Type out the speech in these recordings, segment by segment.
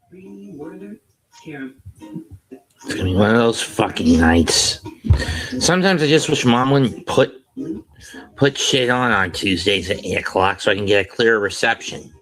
It's gonna be one of those fucking nights. Sometimes I just wish Mom wouldn't put shit on Tuesdays at 8 o'clock so I can get a clearer reception.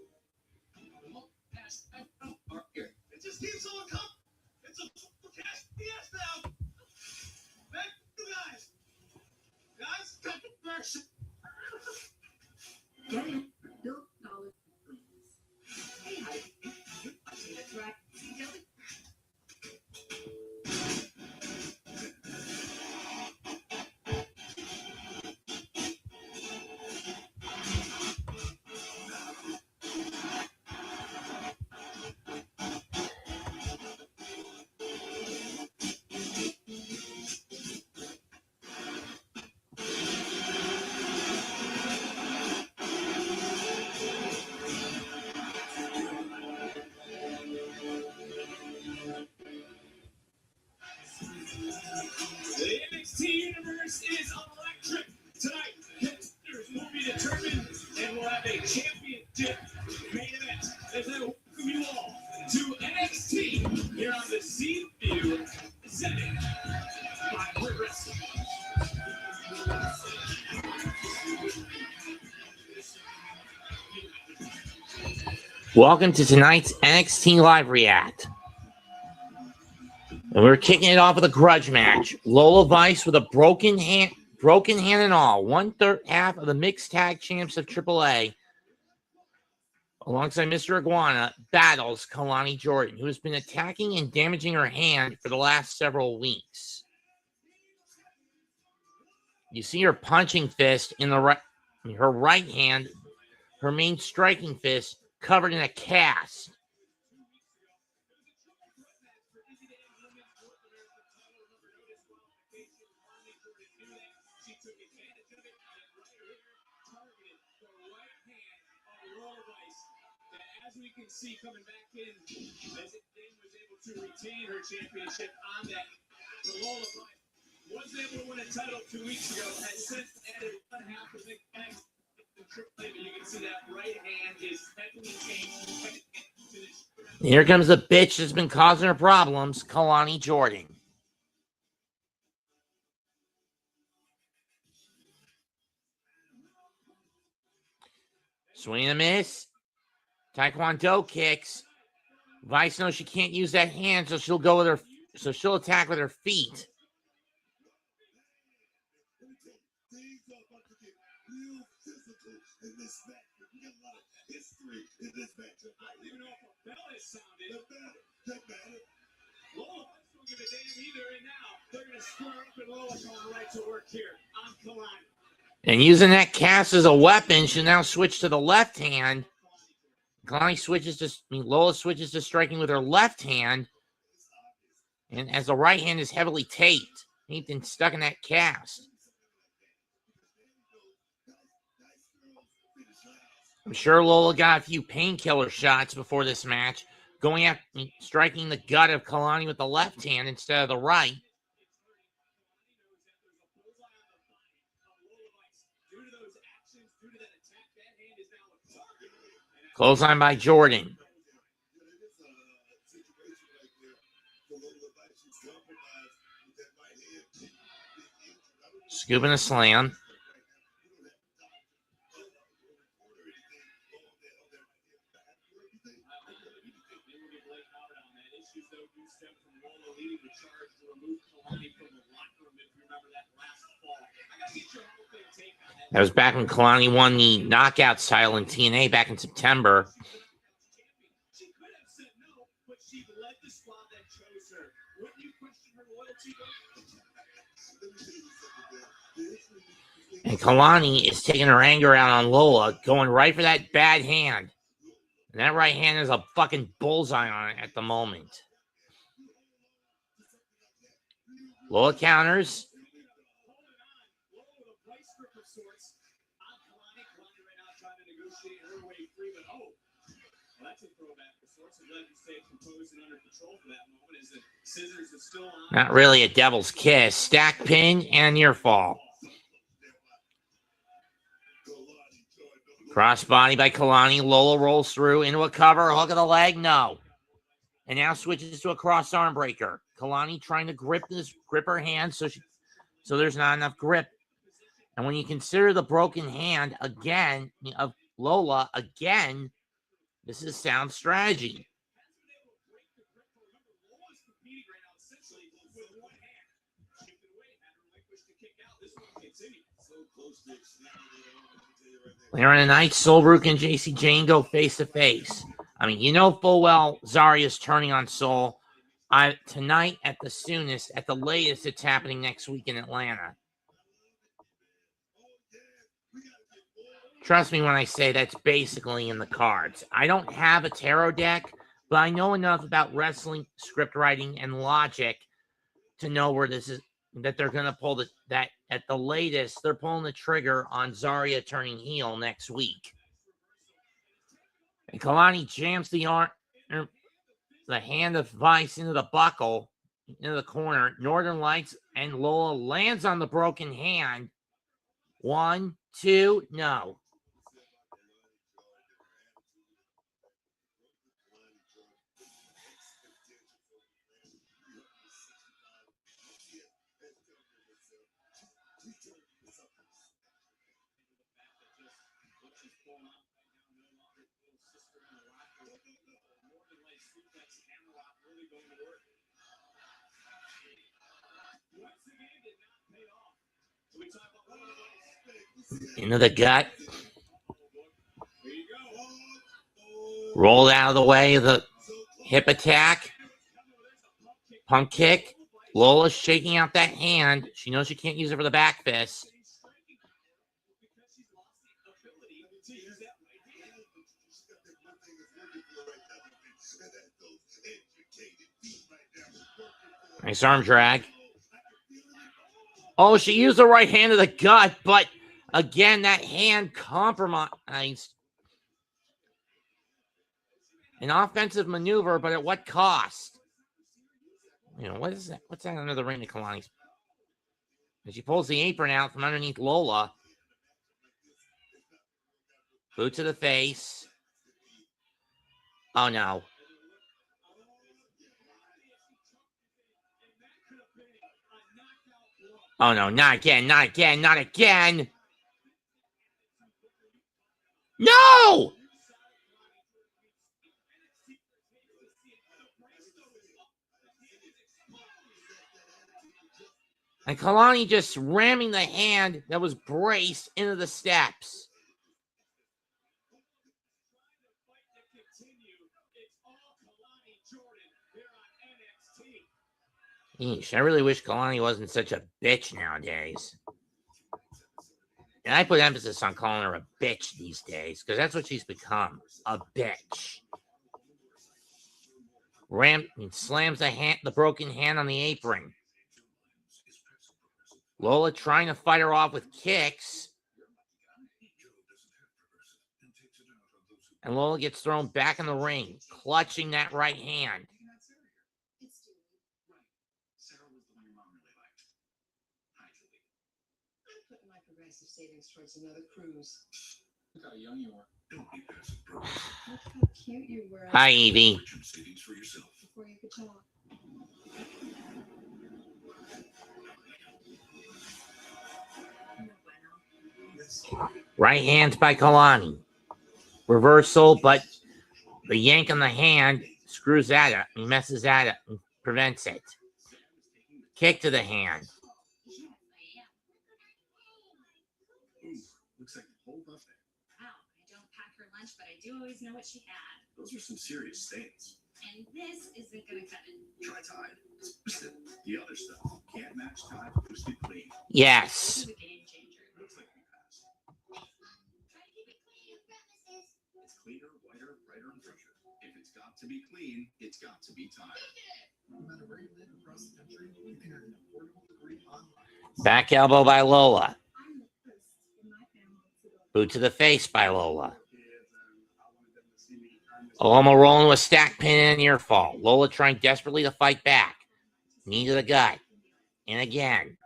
The NXT universe is electric. Tonight, contenders will be determined and we'll have a championship main event. As I welcome you all to NXT here on the Seaview Setting by Pro Wrestling. Welcome to tonight's NXT Live React. And we're kicking it off with a grudge match. Lola Vice with a broken hand and all. 1/3 half of the mixed tag champs of AAA, alongside Mr. Iguana, battles Kelani Jordan, who has been attacking and damaging her hand for the last several weeks. You see her punching fist in the her right hand, her main striking fist covered in a cast. As we can see coming back in, as Dane was able to retain her championship on that, Lola Vice was able to win a title 2 weeks ago, has since added 1/2 of the back in AAA, but you can see that right hand is heavily changed. Here comes the bitch that's been causing her problems, Kelani Jordan. Swing and a miss. Taekwondo kicks. Vice knows she can't use that hand, so she'll go with her. So she'll attack with her feet. And using that cast as a weapon, she'll now switch to the left hand. Lola switches to striking with her left hand, and as the right hand is heavily taped and stuck in that cast. I'm sure Lola got a few painkiller shots before this match, going after striking the gut of Kelani with the left hand instead of the right. Clothesline by Jordan. Scoop and a slam. That was back when Kelani won the Knockouts title in TNA back in September. And Kelani is taking her anger out on Lola, going right for that bad hand. And that right hand is a fucking bullseye on it at the moment. Lola counters. Not really a devil's kiss. Stack pin and near fall. Crossbody by Kelani. Lola rolls through into a cover. Hook of the leg. No. And now switches to a cross arm breaker. Kelani trying to grip her hand so there's not enough grip. And when you consider the broken hand again of Lola, again, this is sound strategy. Later in the night, Solbrook and JC Jane go face to face. I mean, you know full well Zaria's turning on Sol. Tonight at the soonest, at the latest, it's happening next week in Atlanta. Trust me when I say that's basically in the cards. I don't have a tarot deck, but I know enough about wrestling, script writing, and logic to know where this is, that they're going to pull that at the latest, they're pulling the trigger on Zaria turning heel next week. And Kelani jams the hand of Vice into the buckle, into the corner. Northern Lights and Lola lands on the broken hand. 1, 2, no. Into the gut. Rolled out of the way of the hip attack. Pump kick. Lola's shaking out that hand. She knows she can't use it for the back fist. Nice arm drag. Oh, she used the right hand to the gut, but again, that hand compromised. An offensive maneuver, but at what cost? You know, what is that? What's that under the ring to Kelani? As she pulls the apron out from underneath Lola. Boot to the face. Oh, no. Oh, no, not again, not again, not again. No! And Kelani just ramming the hand that was braced into the steps. Eesh, I really wish Kelani wasn't such a bitch nowadays. And I put emphasis on calling her a bitch these days, because that's what she's become, a bitch. Slams the broken hand on the apron. Lola trying to fight her off with kicks. And Lola gets thrown back in the ring, clutching that right hand. Savings towards another cruise. Look how young you are. Don't be passive, bro. Look how cute you were. Hi, Evie. Savings for yourself. Before you could talk. Right hand by Kelani. Reversal, but the yank on the hand screws at it. He messes at it and prevents it. Kick to the hand. Looks like a whole buffet. Wow, I don't pack her lunch, but I do always know what she had. Those are some serious stains. And this isn't gonna cut it. Try Tide. The other stuff can't match Tide. Boosted clean. Yes. This is a game changer. Looks like we passed. Try to keep it clean, premises. It's cleaner, whiter, brighter, and fresher. If it's got to be clean, it's got to be Tide. No matter where you live across the country, you can earn an affordable degree online. Back elbow by Lola. Boot to the face by Lola. Aloma rolling with stack pin and near fall. Lola trying desperately to fight back. Knee to the gut. And again.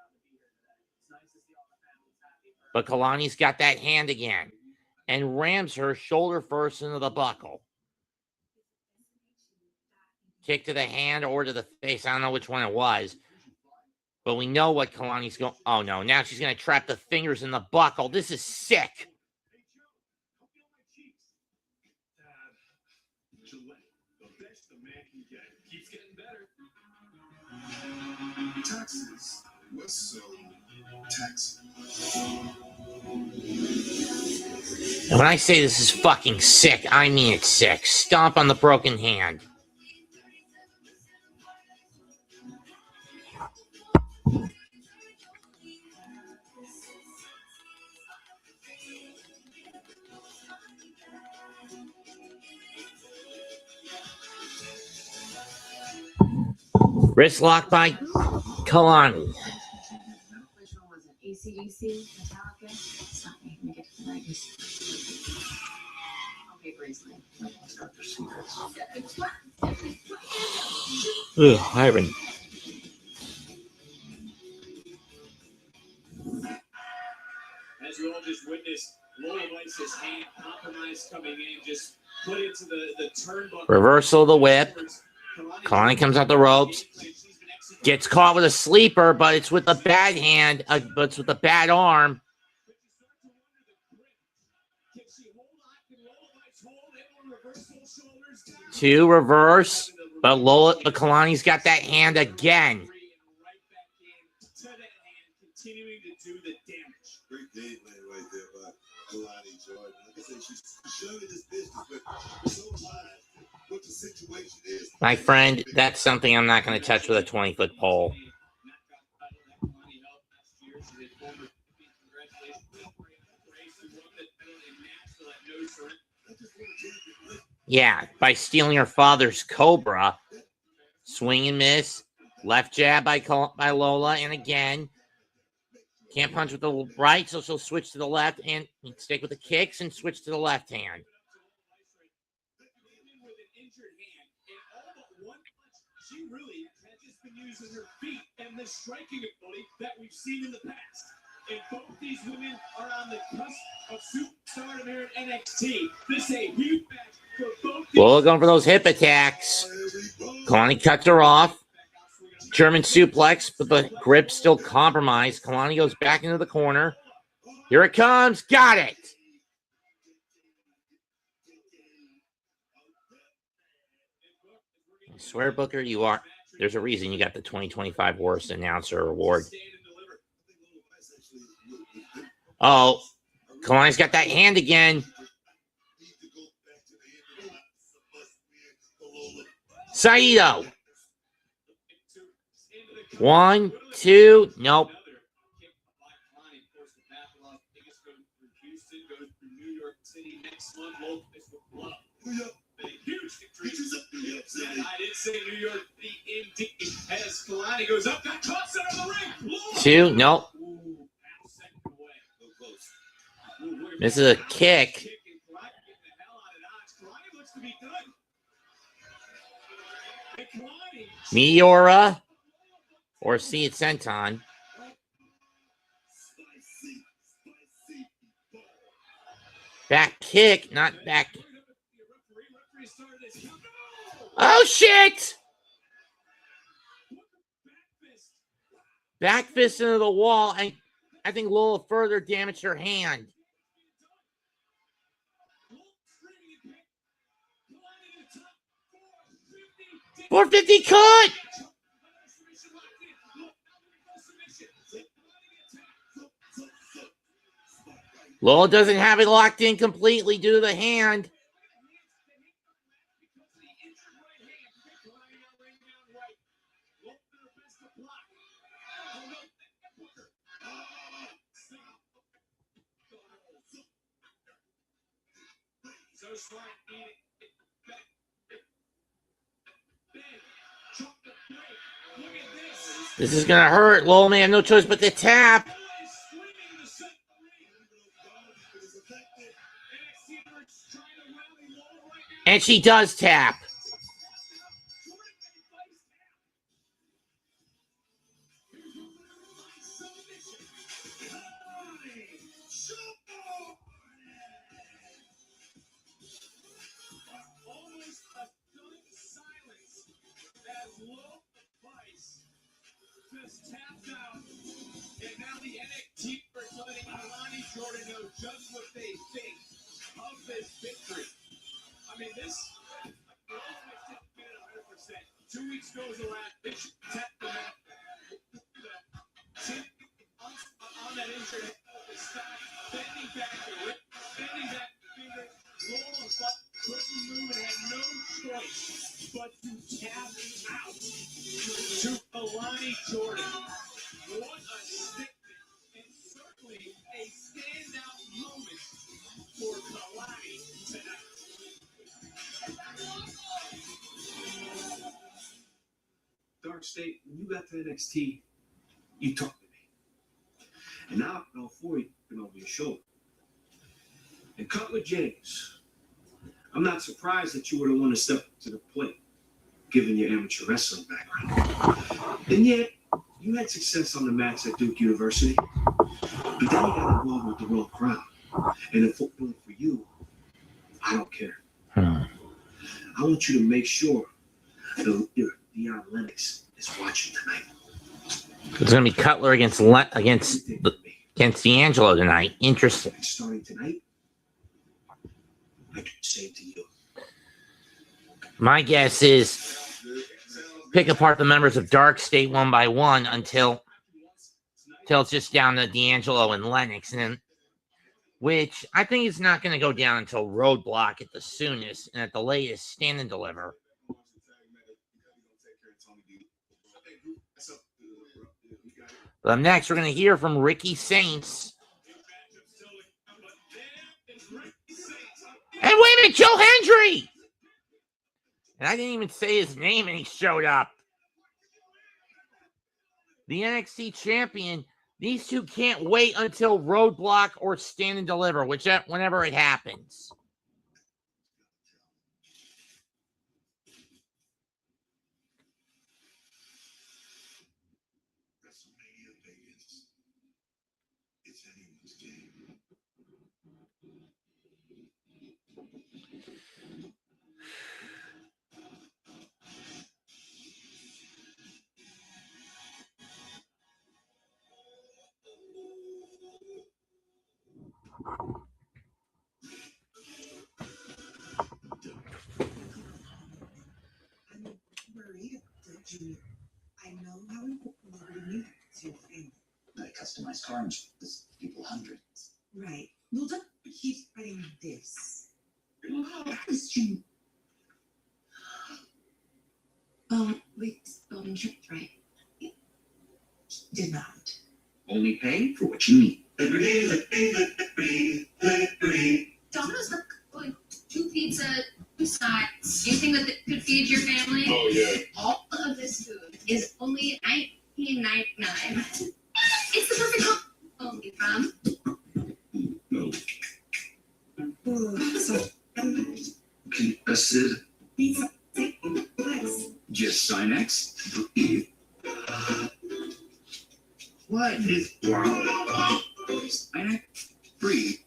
But Kelani's got that hand again. And rams her shoulder first into the buckle. Kick to the hand or to the face. I don't know which one it was. But we know what Kelani's going. Oh, no. Now she's going to trap the fingers in the buckle. This is sick. Keeps getting better. Taxes. What's so taxing? And when I say this is fucking sick, I mean it's sick. Stomp on the broken hand. Wrist lock by Kelani. Which one was it? AC/DC, Metallica? It's not me. Let me get to the 90s. Okay, Graceland. Ugh, Iron. As you all just witnessed, Lola Vice's hand compromise coming in, just put into the turnbuckle. Reversal of the whip. Kelani comes out the ropes. Gets caught with a sleeper, but it's with a bad hand. But it's with a bad arm. Two reverse, but Kelani's got that hand again. Continuing to do the damage. Great game plan right there by Kelani Jordan. Like I said, she's young in this business, but so wise what the situation is. My friend, that's something I'm not going to touch with a 20-foot pole. Yeah, by stealing her father's Cobra. Swing and miss. Left jab by Lola, and again. Can't punch with the right, so she'll switch to the left and stick with the kicks and switch to the left hand. She really has just been using her feet and the striking ability that we've seen in the past. And both these women are on the cusp of superstardom here at NXT. This is a huge match for both. Lola going for those hip attacks. Kelani cuts her off. German suplex, but the grip still compromised. Kelani goes back into the corner. Here it comes. Got it. I swear, Booker, you are. There's a reason you got the 2025 Worst Announcer Award. Oh, Kalani's got that hand again. Saito. 1, 2, nope. I did say New York indeed. As Kelani goes up, got caught center of the ring. 2, nope. This is a kick. Meteora or see it senton. Back kick, not back. Oh shit! Back fist into the wall, and I think Lola further damaged her hand. 450 cut! Lola doesn't have it locked in completely due to the hand. This is going to hurt. Lola may have no choice but to tap. And she does tap. was tapped out, and now the NXT are letting Kelani Jordan know just what they think of this victory. I mean, this almost didn't get it 100%. 2 weeks goes around. They should tap them out. On that injured stock, bending back the wrist, bending back the finger. Lola Vice couldn't move and had no choice but to tap out to Kelani Jordan. What a statement, and certainly a standout moment for Kelani tonight. DarkState, when you got to NXT, you talked to me. And now I know for you, been over your shoulder. And Cutler James, I'm not surprised that you were the one to step up to the plate, given your amateur wrestling background. And yet, you had success on the mats at Duke University, but then you got involved with the wrong crowd. And if it wasn't for you, I don't care. I want you to make sure Deion Lennox is watching tonight. It's going to be Cutler against D'Angelo tonight. Interesting. And starting tonight, I do the same to you. My guess is pick apart the members of DarkState one by one until it's just down to D'Angelo and Lennox, and then, which I think is not going to go down until Roadblock at the soonest, and at the latest, Stand and Deliver. But up next, we're going to hear from Ricky Saints. And wait a minute, Joe Hendry! And I didn't even say his name, and he showed up. The NXT champion. These two can't wait until Roadblock or Stand and Deliver, whenever it happens. WrestleMania Vegas. It's anyone's game. I'm worried about Junior. I know how important Liberty Music is to your family. I customize car insurance, people hundreds. Right. Well, don't keep spreading this. Question. We spelled insurance right. Did not. Only pay for what you need. Domino's like 2 pizza, 2 sides. Do you think that they could feed your family? Oh, yeah. All of this food is only $19.99. It's the perfect home. Only from. No. So, Consider pizza, nice. just sign X. What is wrong? Sign X. Free.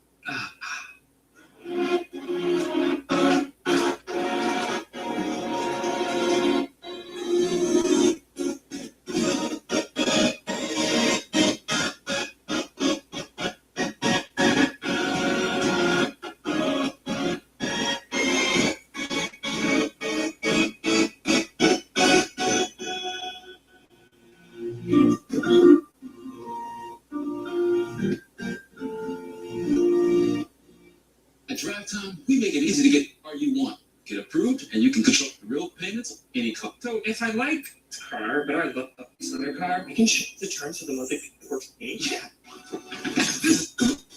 At Drive Time, we make it easy to get the car you want. Get approved, and you can control the real payments any car. So if I like the car, but I love this other car, I can change the terms for the month that works for me. Yeah.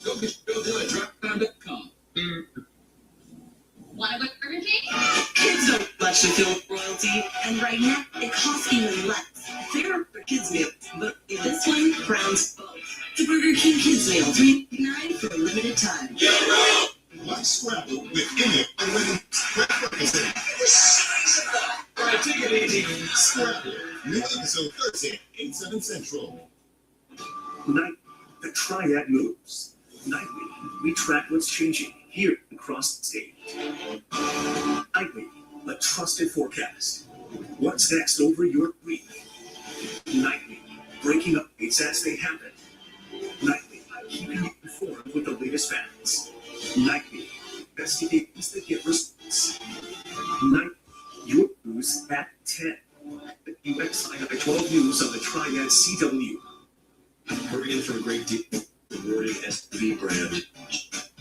Go get your deal at drivetime.com. Want to go to Burger King? Kids don't actually feel royalty, and right now it costs even less. Fair for kids meal, but this one crowns both. The Burger King Kids Meal, $3.99 for a limited time. Why Scrabble with any unlimited Scrabble? All right, take it easy. Scrabble. New episode Thursday, 8/7 Central. Night, the triad moves. Nightly, we track what's changing here across the state. Nightly, a trusted forecast. What's next over your week? Nightly, news as they happen. Nightly, keeping you informed with the latest facts. Nightly, investigations that get results. Night, your news at 10. The UXI 12 News on the Triad CW. We're in for a great deal. Rewarding SV brand.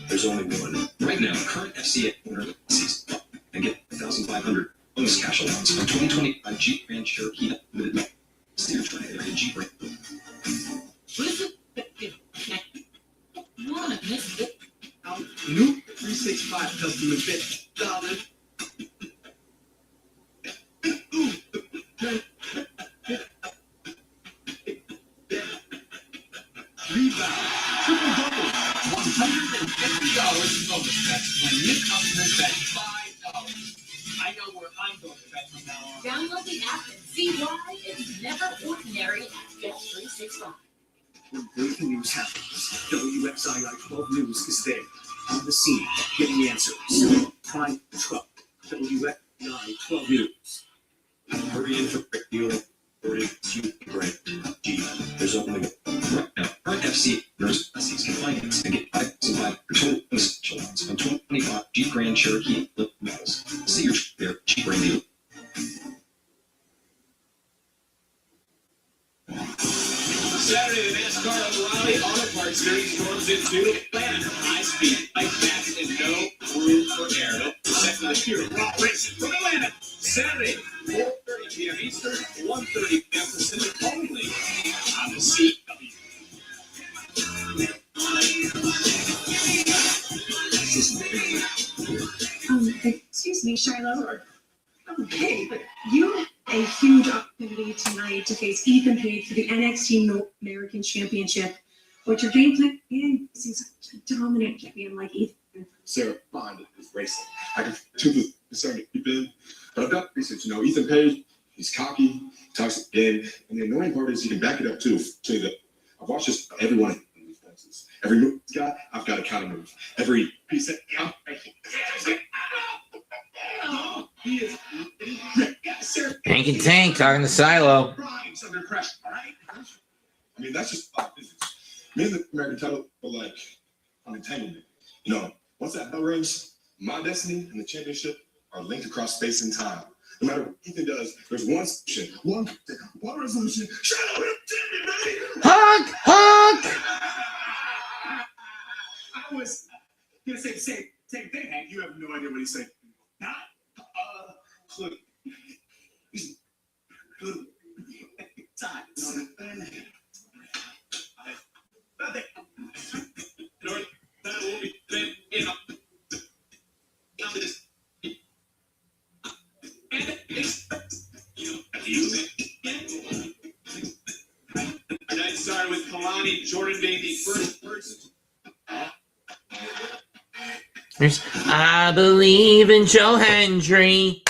There's only one. Right now, current FCA owner sees and get 1,500 bonus cash allowance on 2025 Jeep Grand Cherokee Limited. See your Tri-Area Jeep brand. New 365 customer fit. Dollar. Rebound. Triple double. $150 in bonus bets when new customers bet $5. I know where I'm going to bet from now on. Download the app and see why it's never ordinary at Bet365. When breaking news happens, WXII 12 News is there, on the scene, getting answers. Find Trump, WXII 12 News. Hurry in for a great deal. Rewarding Jeep brand. Jeep. There's only one. Right now, current FCA owners can finance and get 5,500 total bonus cash allowance on 2025 Jeep Grand Cherokee Limited models. See your there Jeep brand deal. Saturday, the NASCAR O'Reilly Auto Parts Series storms into Atlanta. High speed, like fast, and no room for error. No set for the pure raw racing from Atlanta. Saturday, 4:30 p.m. Eastern, 1:30 p.m. Pacific only on the CW. Excuse me, Shiloh. Okay, but you have a huge opportunity tonight to face Ethan Page for the NXT North American Championship. What's your game plan? And he's such a dominant champion like Ethan. Sarah Bond is racing. I can truly discern Ethan, but I've got research. Ethan Page, he's cocky, he talks again, and the annoying part is he can back it up too. I've watched this every one of these dances. Every move he's got, I've got a counter move. Every piece that He is Hank and Tank talking to Shiloh. under pressure, all right? I mean, that's just physics. Me and the American title are like an entanglement. Once that bell rings, my destiny and the championship are linked across space and time. No matter what Ethan does, there's one solution, one resolution. Shiloh Hill champion, baby! Honk! Honk! I was going to say the same thing, Hank. You have no idea what he's saying. Not clue. Clue. Time. Tonight started with Kelani Jordan being the first person. I believe in Joe Hendry.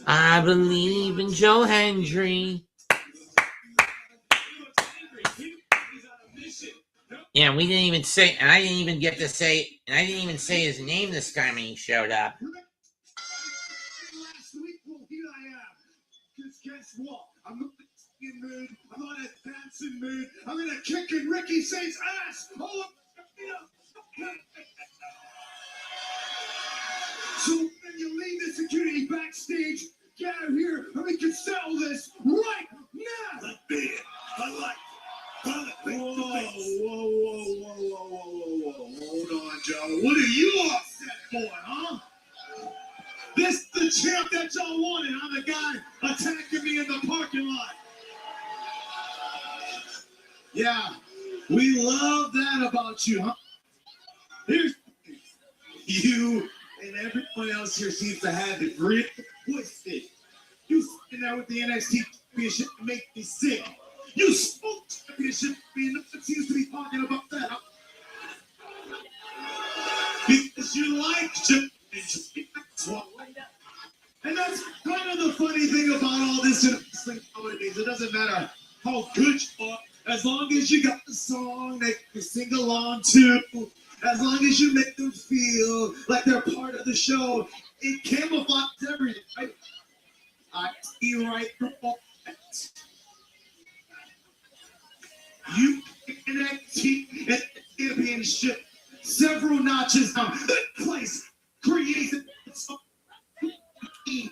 I believe in Joe Hendry. Yeah, we didn't even say, and I didn't even get to say, and I didn't even say his name this time when he showed up. Last week, well, here I am. Because guess what? I'm not in mood. I'm not in a dancing mood. I'm in a kicking Ricky Saints ass. Oh, so when you leave the security backstage, get out here and we can settle this right now. Let's be it. I like it. Whoa. Hold on, Joe. What are you upset for, huh? This is the champ that y'all wanted. I'm the guy attacking me in the parking lot. Yeah, we love that about you, huh? Here's you and everyone else here seems to have the grit twisted. You sitting there with the NXT Championship to make me sick. You spoke championship, and no one seems to be talking about that. Because you like championship. And that's kind of the funny thing about all this in wrestling nowadays. It doesn't matter how good you are, as long as you got the song that you sing along to, as long as you make them feel like they're part of the show, it camouflages everything, right? I see right through all that. You NXT Championship several notches down. Good place creates me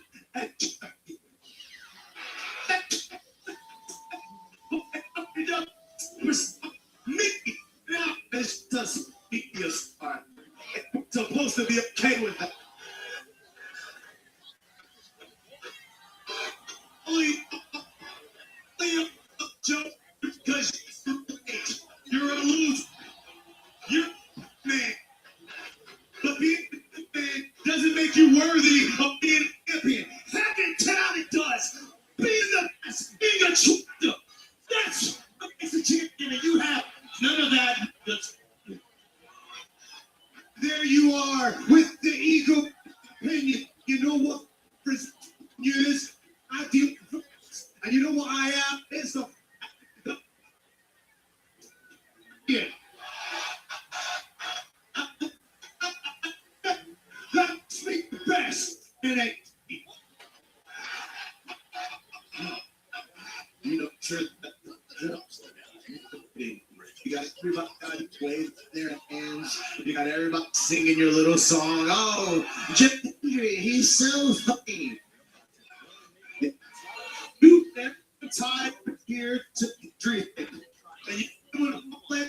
now it's just your spot. Supposed to be okay with that. Only a joke because you're a loser. You're a man. But being a man doesn't make you worthy of being a champion. Having talent does. Being the best, being a champion. That's what makes a champion, and you have none of that. There you are with the ego opinion. You know what is? I deal with, and you know what I am? It's the yeah. Let's make the best in it. You know, sure. You got everybody playing their hands. You got everybody singing your little song. Oh, Jim, he's so funny. You never time here to dream. And you want to play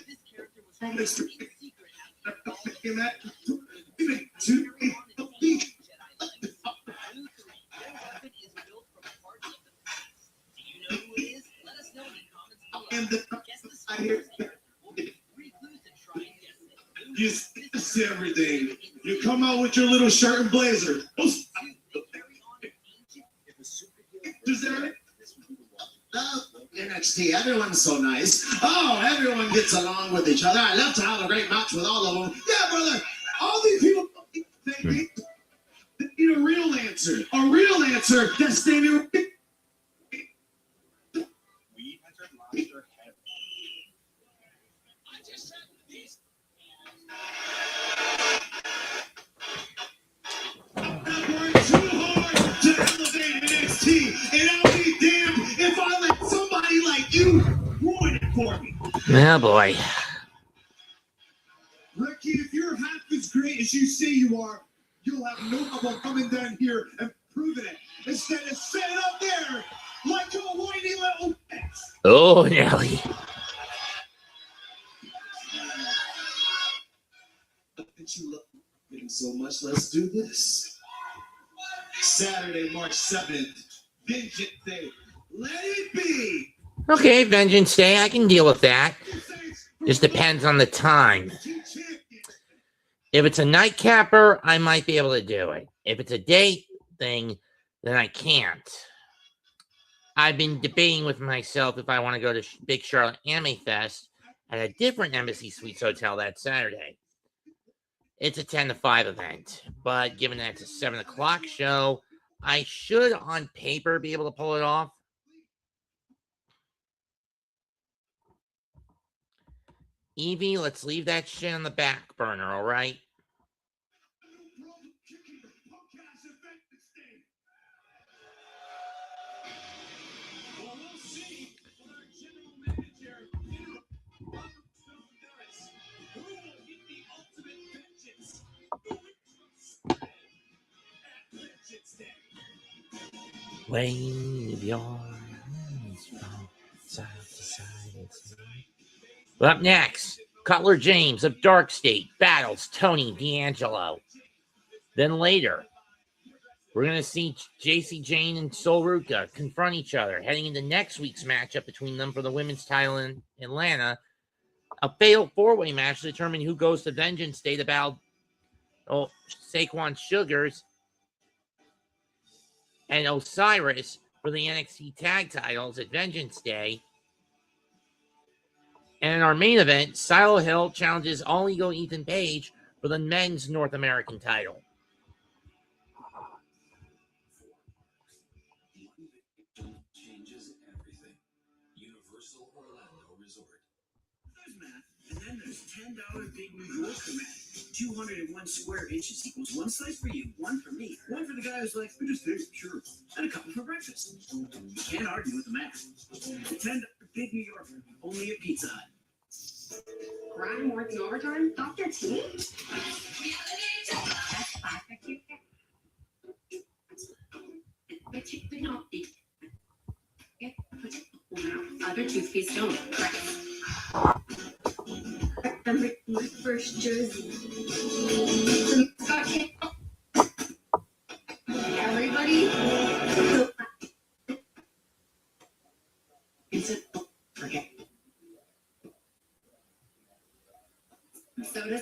from this in that and the I hear you see everything. You come out with your little shirt and blazer. Oh, NXT, everyone's so nice. Oh, everyone gets along with each other. I love to have a great match with all of them. Yeah, brother. All these people, they need a real answer. A real answer that's standing. We entered Monster Head. I'm working too hard to elevate NXT, and I'll be damned if I let somebody like you ruin it for me. Oh boy. Ricky, if you're half as great as you say you are, you'll have no trouble coming down here and proving it. Instead of sitting up there like a whiny little bitch. Oh, Nelly. That you love him so much, let's do this. Saturday, March 7th, Vengeance Day. Let it be. Okay, Vengeance Day. I can deal with that. Just depends on the time. If it's a nightcapper, I might be able to do it. If it's a day thing, then I can't. I've been debating with myself if I want to go to Big Charlotte Anime Fest at a different Embassy Suites hotel that Saturday. It's a 10 to 5 event, but given that it's a 7 o'clock show, I should, on paper, be able to pull it off. Evie, let's leave that shit on the back burner, all right? Wave your hands from side to side. Well, up next, Cutler James of DarkState battles Tony D'Angelo. Then later, we're going to see JC Jane and Sol Ruka confront each other, heading into next week's matchup between them for the women's title in Atlanta. A fatal four-way match to determine who goes to Vengeance Day to battle Saquon Sugars and Osiris for the NXT Tag Titles at Vengeance Day. And in our main event, Shiloh Hill challenges All Ego Ethan Page for the men's North American title. Changes everything. Universal Orlando Resort. There's math, and then there's $10 Big New Yorker math. 201 square inches equals one slice for you, one for me, one for the guy who's like, we just take sure, and a couple for breakfast. You can't argue with the math. $10 Big New Yorker, only at Pizza Hut. Ryan working overtime? Dr. T? Other toothpaste don't. Remember my first jersey. Everybody? Forget. Soda.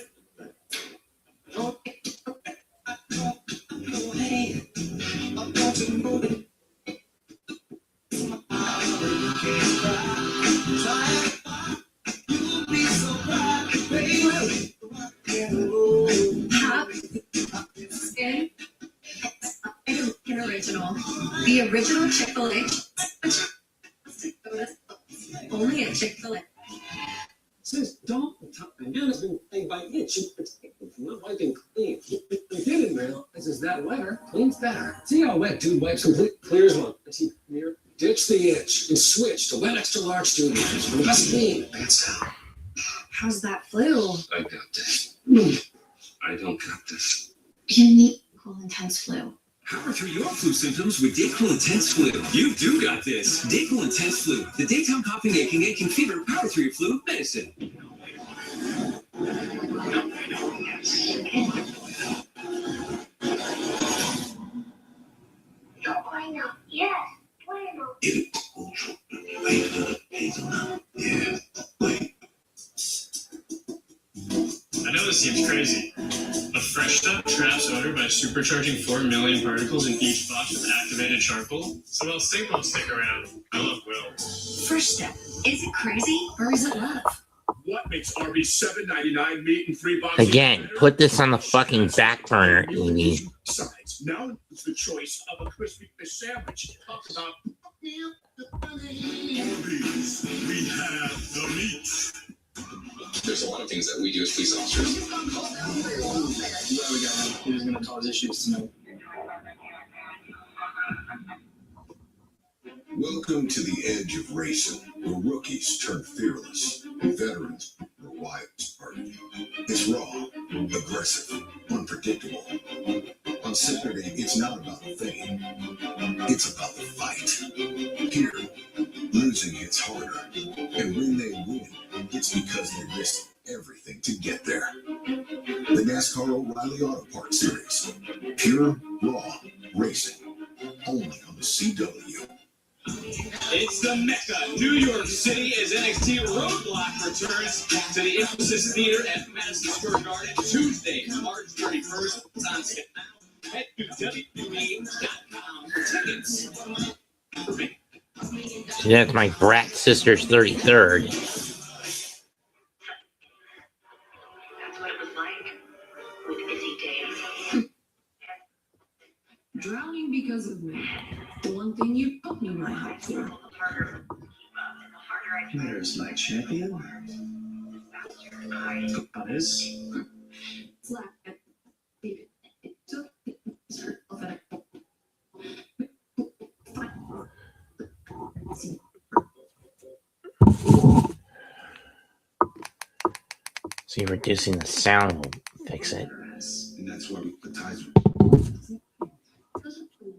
Original. The original Chick-fil-A. Only at Chick-fil-A. Says don't man's been playing by itch. Not wiping clean. Get in there. This is that wetter. Cleans better. See how wet dude wipes complete clears one. I see mirror. Ditch the itch and switch to wet extra large dude wipes for the best clean. That's how. How's that flu? I got this. I don't got this. You need cool intense flu. Power through your flu symptoms with Dayquil Intense Flu. You do got this. Dayquil Intense Flu, the daytime coughing, aching fever, power through your flu medicine. I know this seems crazy, but Fresh Step traps odor by supercharging 4 million particles in each box with activated charcoal. So while stink won't stick around, I love Will. Fresh Step. Is it crazy or is it love? What makes Arby's $7.99 meat and 3 boxes? Again, put this on the fucking back burner, Evie. Besides, now it's the choice of a crispy fish sandwich. Talk about Arby's. We have the meat. There's a lot of things that we do as police officers. He was going to cause issues tonight. Welcome to the edge of racing, where rookies turn fearless and veterans are wild party. It's raw, aggressive, unpredictable. On Saturday, it's not about the fame. It's about the fight. Here, losing hits harder, and when they win, it's because they risked everything to get there. The NASCAR O'Reilly Auto Parts Series. Pure, raw racing. Only on the CW. It's the Mecca, New York City, as NXT Roadblock returns to the Infosys Theater at Madison Square Garden Tuesday, March 31st. It's on sale now. Head to WWE.com for tickets. See, that's my brat sister's 33rd. That's what it was like with busy days. Drowning because of me. The one thing you put me my heart for. There's my champion. Others. See, reducing the sound will fix it. And that's why we put ties with.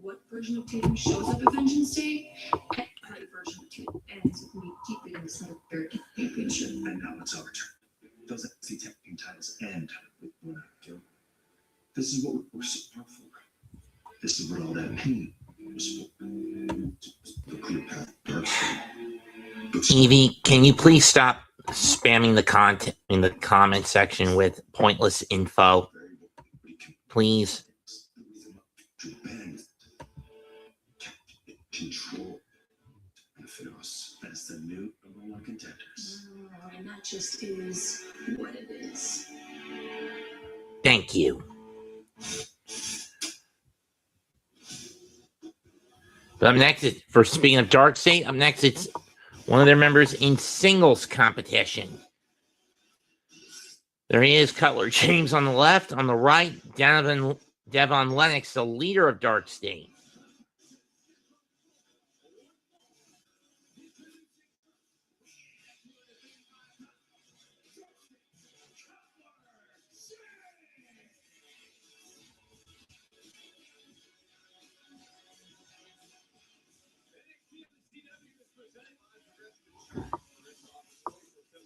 What version of Tatum shows up at Vengeance Day? And what version of Tatum ends with me keeping the South American Championship. And now it's our turn. Those NXT Tag Team titles end with one kill. This is what we're so powerful. This is what all that pain was for. The clear path, DarkState. Evie, can you please stop spamming the content in the comment section with pointless info? Please. Control and Finos as the new #1 contenders. And that just is what it is. Thank you. But up next, for speaking of DarkState, up next it's one of their members in singles competition. There he is, Cutler James on the left. On the right, Devon Lennox, the leader of DarkState.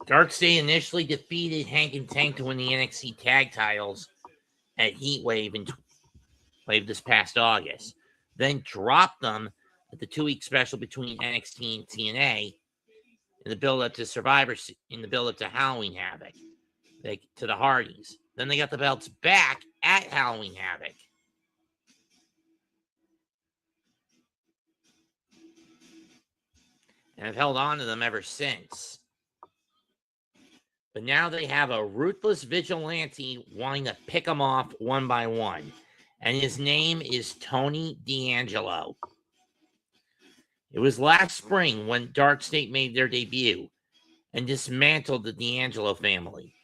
DarkState initially defeated Hank and Tank to win the NXT Tag Titles at Heatwave this past August. Then dropped them at the 2-week special between NXT and TNA in the build-up to in the build-up to Halloween Havoc, to the Hardys. Then they got the belts back at Halloween Havoc. And have held on to them ever since. But now they have a ruthless vigilante wanting to pick them off one by one. And his name is Tony D'Angelo. It was last spring when DarkState made their debut and dismantled the D'Angelo family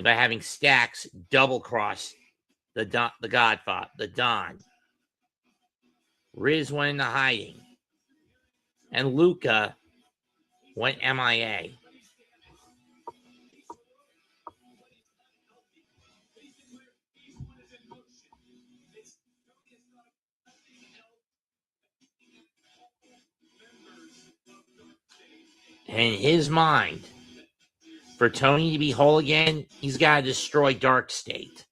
by having Stax double-cross the Godfather, the Don. Riz went into hiding. And Luca went MIA. And in his mind, for Tony to be whole again, he's got to destroy DarkState.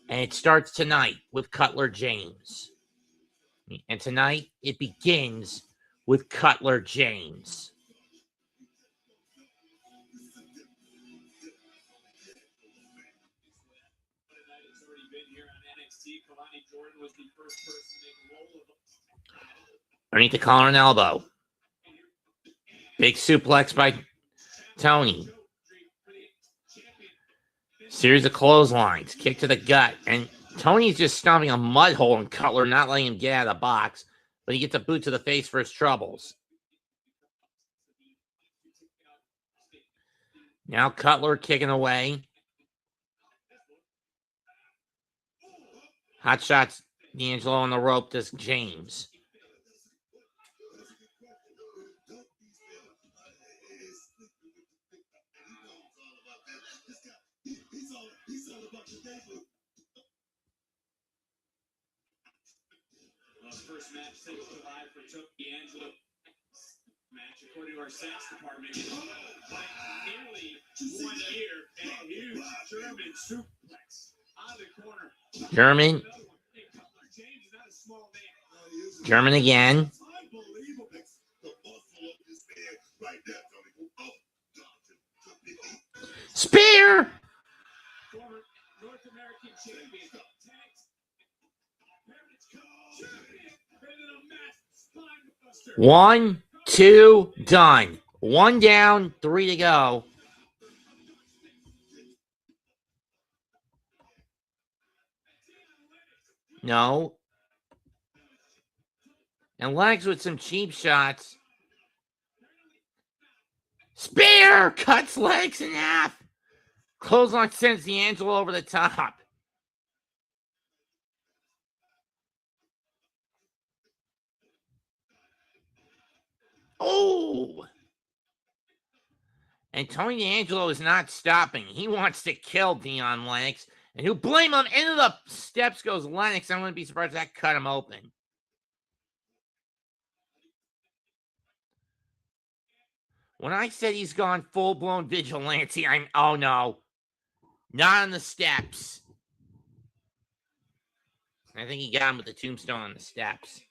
And it starts tonight with Cutler James. And tonight, it begins with Cutler James. Underneath the collar and elbow. Big suplex by Tony. Series of clotheslines. Kick to the gut. And Tony's just stomping a mud hole in Cutler, not letting him get out of the box. But he gets a boot to the face for his troubles. Now Cutler kicking away. Hot shots D'Angelo on the rope to James. First match set to live for D'Angelo match according to our stats department. By nearly 1 year and a huge German suplex out of the corner. German. German again. Spear. Former North American champion. 1, 2, done. 1 down, 3 to go. No. And Lennox with some cheap shots. Spear! Cuts Lennox in half. Clothesline sends D'Angelo over the top. Oh! And Tony D'Angelo is not stopping. He wants to kill Dion Lennox. And he'll blame him. Into the steps goes Lennox. I wouldn't be surprised if that cut him open. When I said he's gone full-blown vigilante, oh no. Not on the steps. I think he got him with the tombstone on the steps.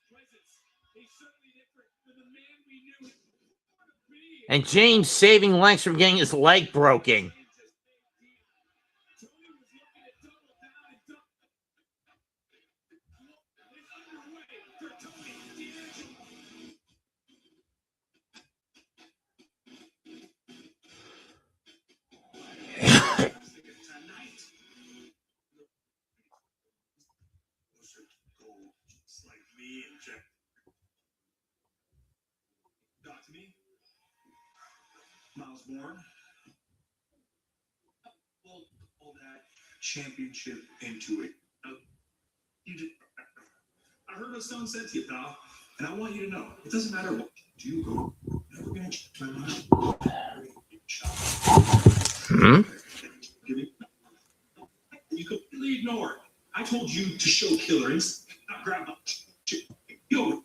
And James saving Lennox from getting his leg broken. Miles Bourne. All that championship into it. I heard what Stone said to you, pal, and I want you to know it doesn't matter what you do. Never gonna change my mind. You completely ignored. I told you to show killer instinct, not grab up. Yo,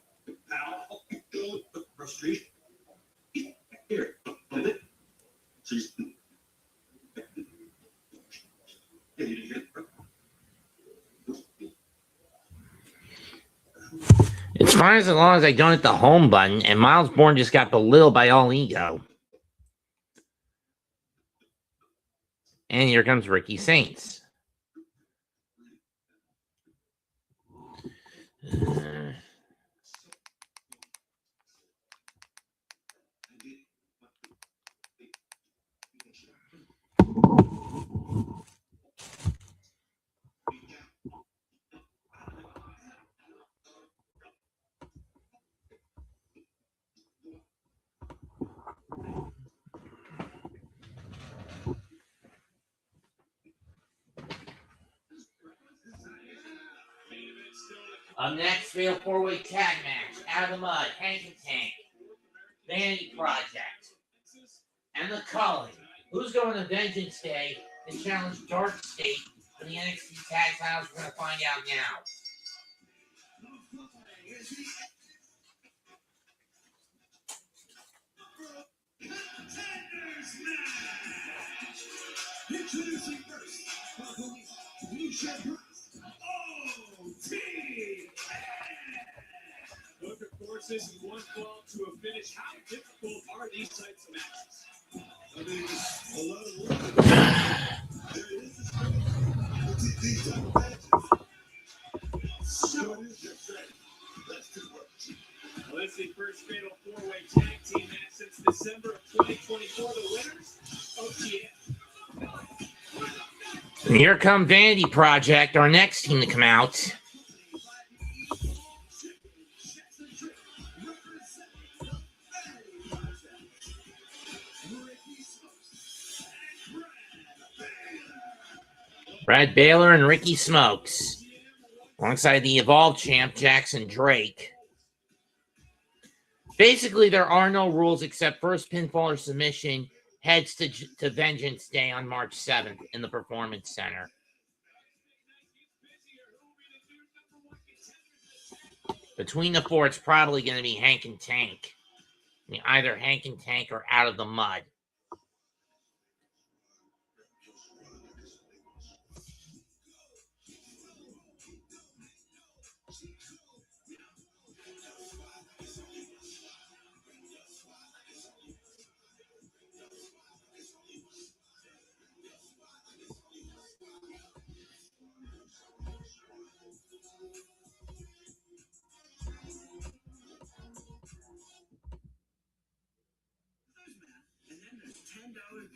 pal, frustration. Here, It's fine as long as I don't hit the home button, and Miles Bourne just got belittled by All Ego. And here comes Ricky Saints. Up next, fatal four-way tag match. Out of the mud, Hank and Tank, Vanity Project, and the Culling. Who's going to Vengeance Day to challenge DarkState for the NXT Tag Titles? We're going to find out now. Introducing first, New Shepherd, OT. Looking forces in one fall to a finish. How difficult are these types of matches? I mean, a lot of work. There it is. These type of matches. So it is just right. That's too much. Well, it's the first fatal four-way tag team match since December of 2024. The winners, OTN. And here come Vanity Project, our next team to come out. Brad Baylor and Ricky Smokes, alongside the Evolve champ, Jackson Drake. Basically, there are no rules except first pinfall or submission heads to Vengeance Day on March 7th in the Performance Center. Between the four, it's probably going to be Hank and Tank. I mean, either Hank and Tank or Out of the Mud.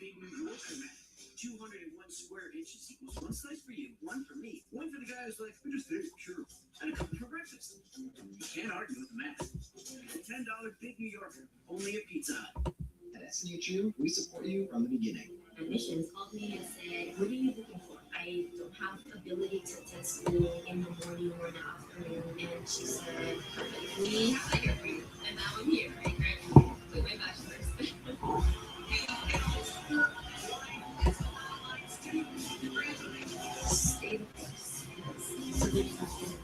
Big New Yorker match. 201 square inches equals one slice for you, one for me, one for the guy who's like, we just ate, sure, and a couple for breakfast. You can't argue with the math. A $10 Big New Yorker, only at Pizza Hut. At SNHU, we support you from the beginning. Admissions called me and said, what are you looking for? I don't have the ability to attend school in the morning or in the afternoon. And she said, we have that here for you. And now I'm here. I graduated with my bachelor's. Stay the course. So the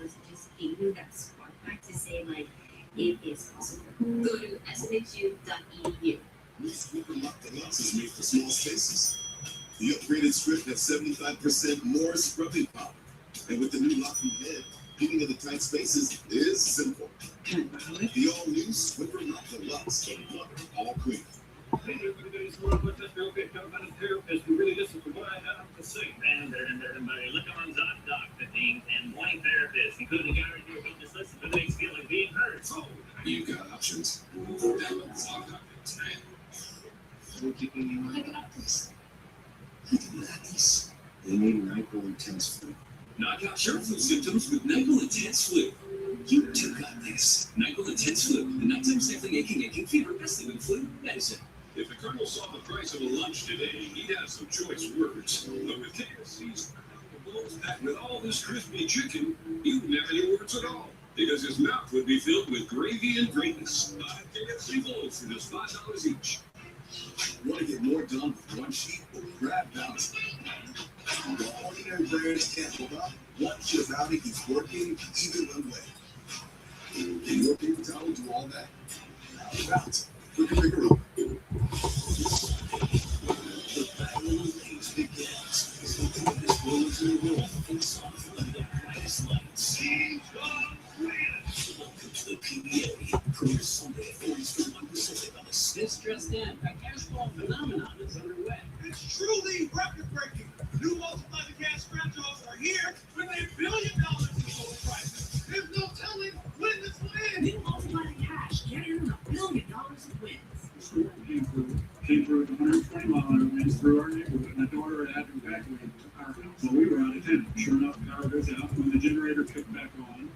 was just gave me that spark back to say, like, it is possible. Go to snhu.edu. This group of lock the locks is made for small spaces. The upgraded strip has 75% more scrubbing power. And with the new locking head, getting into tight spaces is simple. The all-new Swiffer Lock the Locks from Mother All Cream. Hey, everybody's world with that real big government therapist who really listen to what I have to say. And everybody, look on Doc, the thing, and white therapists, including the guy right here who just listen to things feel like being heard. So, you've got options. Download ZocDoc today. I got this. They need NyQuil Intense Flu. Knock out sharp flu symptoms with NyQuil Intense Flu. You too got this. NyQuil Intense Flu, the nighttime sniffling, aching fever, best thing with flu medicine. If the Colonel saw the price of a lunch today, he'd have some choice words. But with KFC's blows packed with all this crispy chicken, he wouldn't have any words at all. Because his mouth would be filled with gravy and greatness. 5 KFC bowls for just $5 each. Want to get more done with one sheet? Grab Bounty. The ordinary brand can't hold up. One chip Bounty keeps working even when wet. Can your paper towel do all that? Now Bounty. Quicker, bigger, is underway. It's truly record-breaking. New multiply the cash scratch-offs are here with $1 billion in total prizes. There's no telling when this will end. New multiply the cash. Get in $1 billion of wins. The school came through with 120-mile-an-hour winds through our neighborhood. My daughter had to evacuate our house. Well, we were out of town. Sure enough, power goes out. When the generator kicked back on,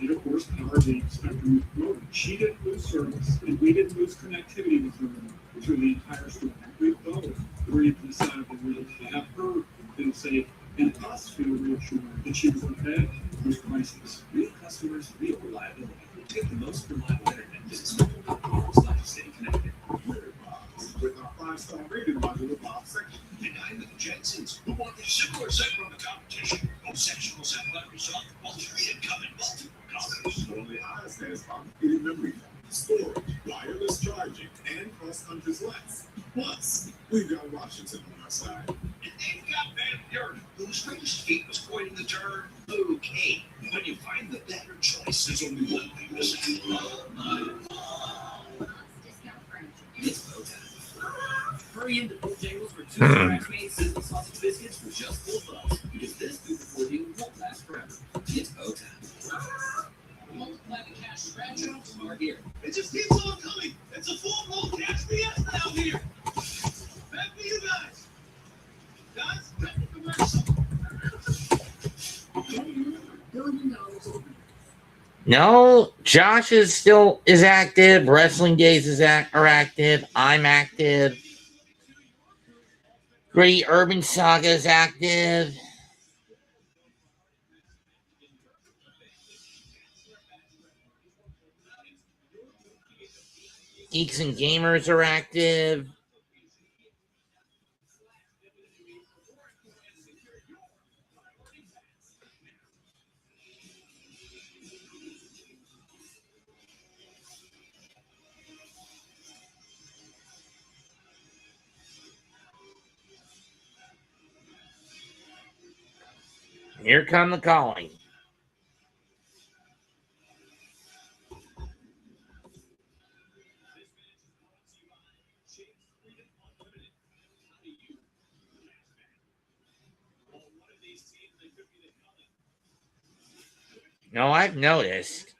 and of course, power being spectrum moved. She didn't lose service, and we didn't lose connectivity with her through the entire storm. We both breathed the sigh of relief to have her feel safe and us feel reassured that she was okay was priceless. Real customers, real reliability. To get the most reliable internet, visit Sprint.com/stay connected. Litter box with our 5-star rated modular box section. And I'm with the Jetsons, who want a similar set from the competition. Both sectional satellite result, all three come in multiple colors. Only ABSN is complicated memory foam, storage, wireless charging, and cross-country less. Plus, we've got Washington on our side. And they've got Van Buren, whose famous feat was coining the term okay. When you find the better choice, there's only one thing to say. It's go time. Hurry into Bojangles for 2 scratch-made sizzle sausage biscuits for just $4. Because this food before you won't last forever. It's go time. Multiply the cash scratch-offs Are here. It just keeps on coming. It's a full-blown cash fiesta out here. Back for you guys. Guys, back to commercial. $1 billion over. No, Josh is active. Wrestling Days are active. I'm active. Great Urban Saga is active. Geeks and Gamers are active. Here come the calling. No, I've noticed.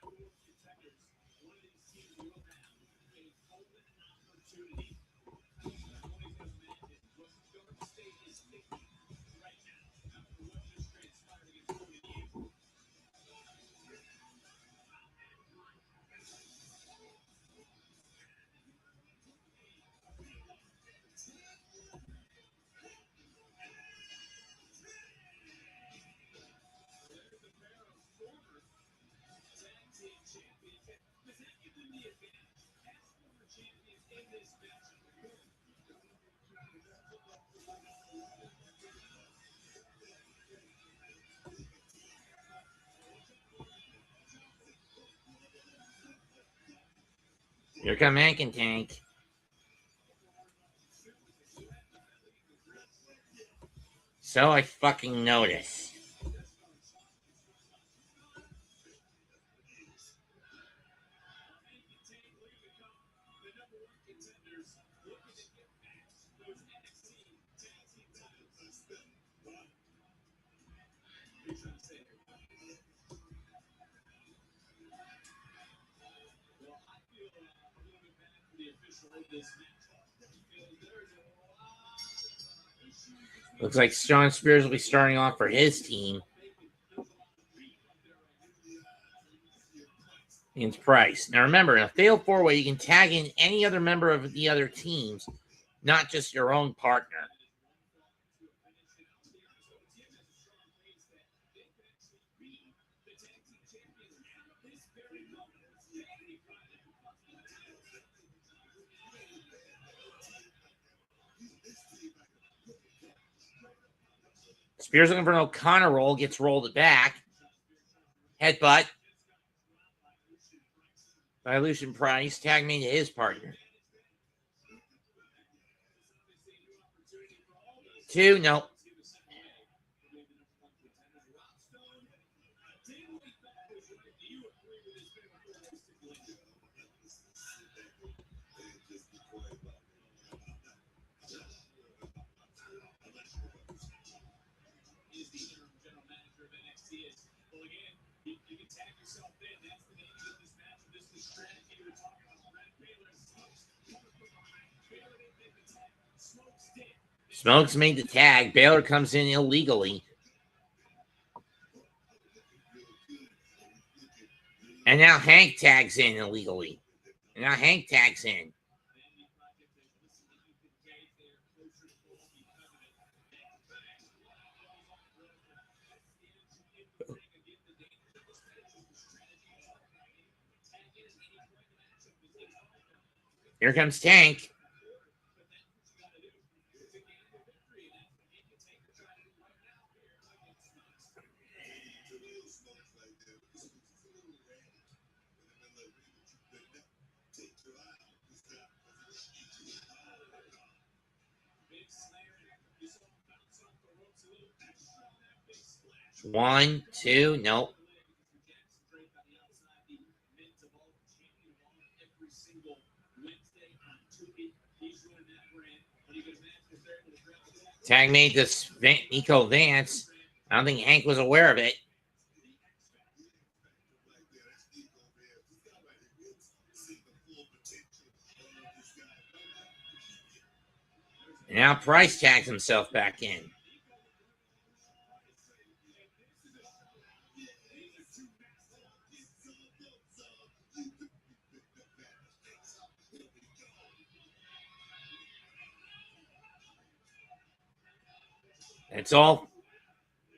Here come Hank and Tank. So I fucking notice. Looks like Sean Spears will be starting off for his team against Price. Now remember, in a fatal four-way, you can tag in any other member of the other teams, not just your own partner. Spears looking for an O'Connor roll, gets rolled back. Headbutt by Lucian Price, tag made to his partner. 2, no. Smokes made the tag. Baylor comes in illegally. And now Hank tags in illegally. And now Hank tags in. Here comes Tank. One, two, nope. Tag made this Nico Vance. I don't think Hank was aware of it. And now Price tags himself back in. That's all.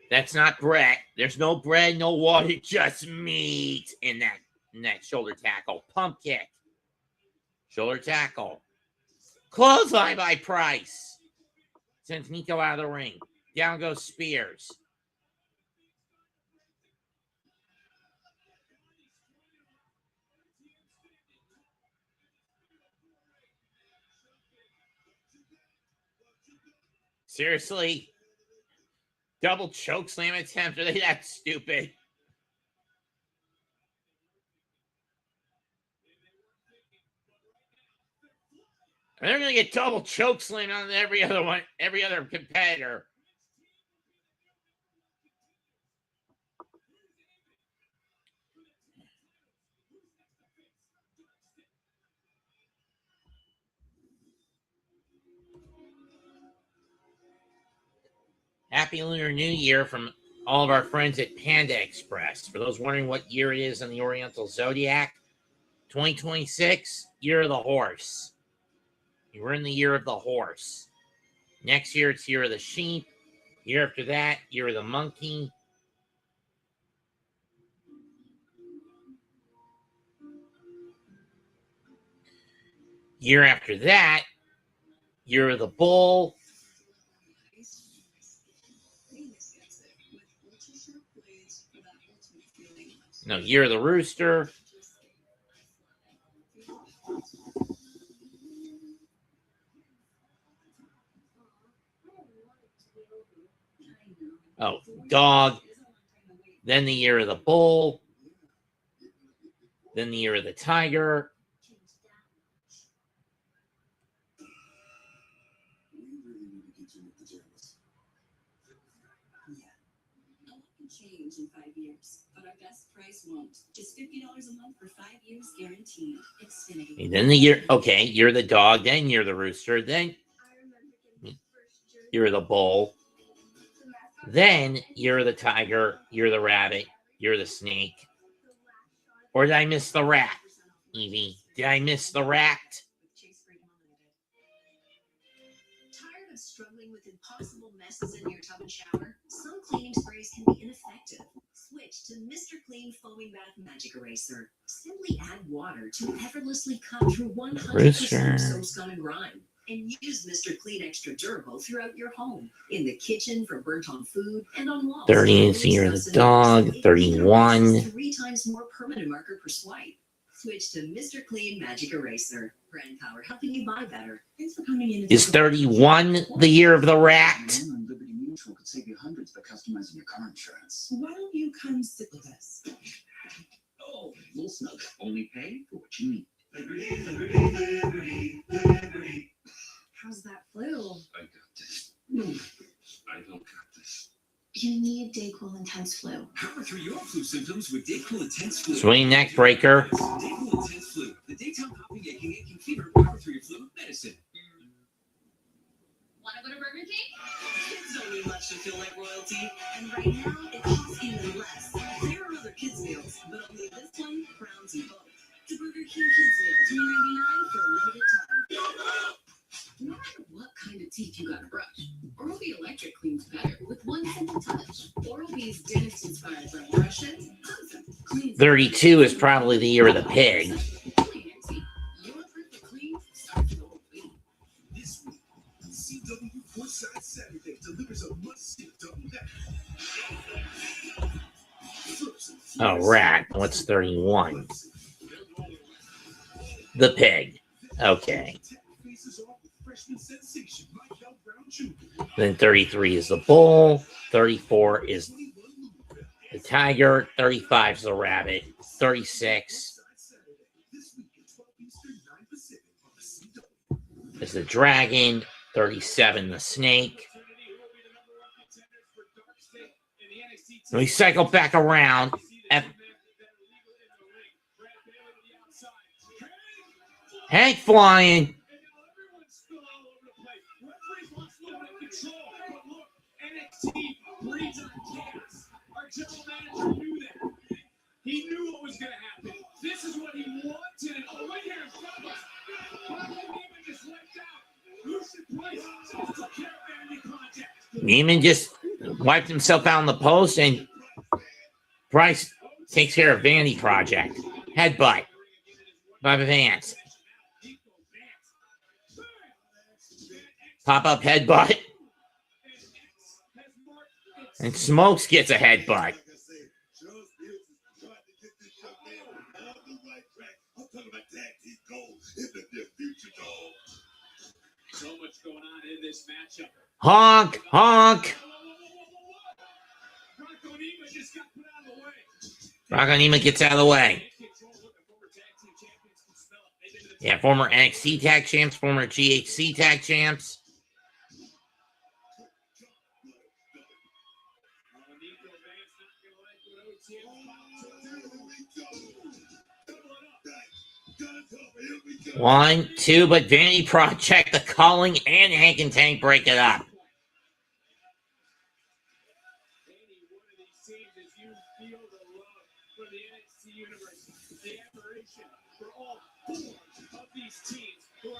That's not Brett. There's no bread, no water, just meat in that shoulder tackle. Pump kick. Shoulder tackle. Clothesline by Price. Sends Nico out of the ring. Down goes Spears. Seriously? Double choke slam attempt? Are they that stupid? And they're going to get double choke slam on every other competitor. Happy Lunar New Year from all of our friends at Panda Express. For those wondering what year it is on the Oriental Zodiac, 2026, year of the horse. We're in the year of the horse. Next year, it's year of the sheep. Year after that, year of the monkey. Year after that, year of the bull. No, year of the rooster. Oh, dog. Then the year of the bull. Then the year of the tiger. Change in 5 years, but our best price won't. Just $50 a month for 5 years guaranteed. Xfinity. And then the year, okay, you're the dog, then you're the rooster, then you're the bull, then you're the tiger, you're the rabbit, you're the snake. Or did I miss the rat, Evie? Did I miss the rat? Tired of struggling with impossible messes in your tub and shower? Some cleaning sprays can be ineffective. Switch to Mr. Clean Foaming Bath Magic Eraser. Simply add water to effortlessly cut through 100% of soap, scum, and grime. And use Mr. Clean Extra Durable throughout your home. In the kitchen for burnt on food and on walls. 30 is the year of the dog. 31. 3 times more permanent marker per swipe. Switch to Mr. Clean Magic Eraser. Brand power helping you buy better. Thanks for coming in. Is 31 the year of the rat? Liberty Mutual could save you hundreds by customizing your car insurance. Why don't you come sit with us? Oh, little snug. Only pay for what you need. How's that flu? I got this. I don't got this. You need Dayquil Intense Flu. Power through your flu symptoms with Dayquil Intense Flu. Swing neck breaker. Dayquil Intense Flu. The daytime coughing, aching fever. Power through your flu medicine. Want to go to Burger King? Kids don't need much to feel like royalty, and right now it costs even less. There are other kids meals, but only this one crowns you both. The Burger King Kids Meal, $3.99 for a limited time. No matter what kind of teeth you gotta brush, Oral-B Electric cleans better with one simple touch. Oral-B's dentist-inspired brush brushes, 32 is probably the year of the pig. Your perfect clean starts with Oral-B. This week, CW Courtside Saturday delivers a must-see double back. Oh, rat. What's 31? The pig. Okay. Then 33 is the bull. 34 is the tiger. 35 is the rabbit. 36 is the dragon. 37 the snake. And we cycle back around. Hank flying. He knew what was going to happen. This is what he wanted. Oh, right here in front of us. Neiman just wiped out. Lucian Price just took care of Vanity Project. Neiman just wiped himself out on the post, and Price takes care of Vanity Project. Headbutt by Vance. Pop-up headbutt. And Smokes gets a headbutt. So much going on in this matchup. Honk, honk. Rakonima gets out of the way. Yeah, former NXT Tag Champs, former GHC Tag Champs. One, two, but Vanity Project, the Culling, and Hank and Tank break it up.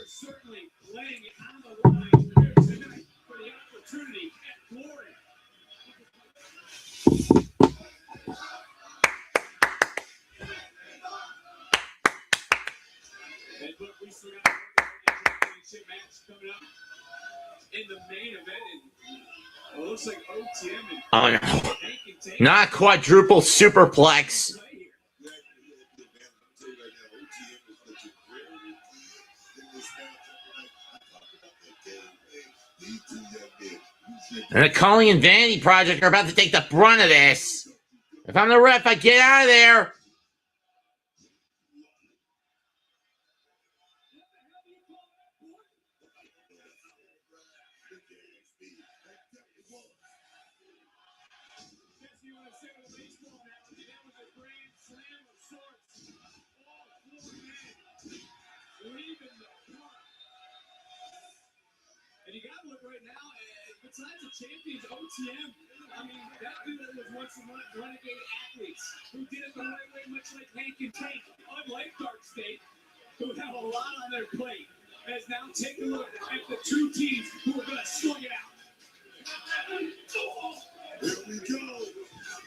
Certainly laying it on the line here tonight for the opportunity at glory. And look, we still got a championship match coming up in the main event. And it looks like OTM and Oh no. Not quadruple superplex. And the Culling and Vanity Project are about to take the brunt of this. If I'm the ref, I get out of there. And you got to look right now, besides the champions, OTM, I mean, that dude was once one of the renegade athletes who did it the right way, much like Hank and Tank, unlike DarkState, who have a lot on their plate, has now taken a look at the two teams who are going to slug it out. Here we go.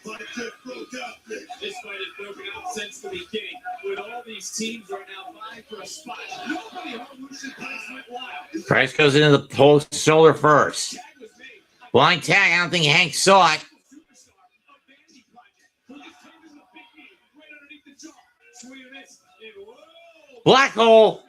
Fight just broke out. This fight has broken out since the beginning, with all these teams right now vying for a spot. Nobody heard Lucian Price went wild. Price goes into the post shoulder first. Blind tag. I don't think Hank saw it. Black hole.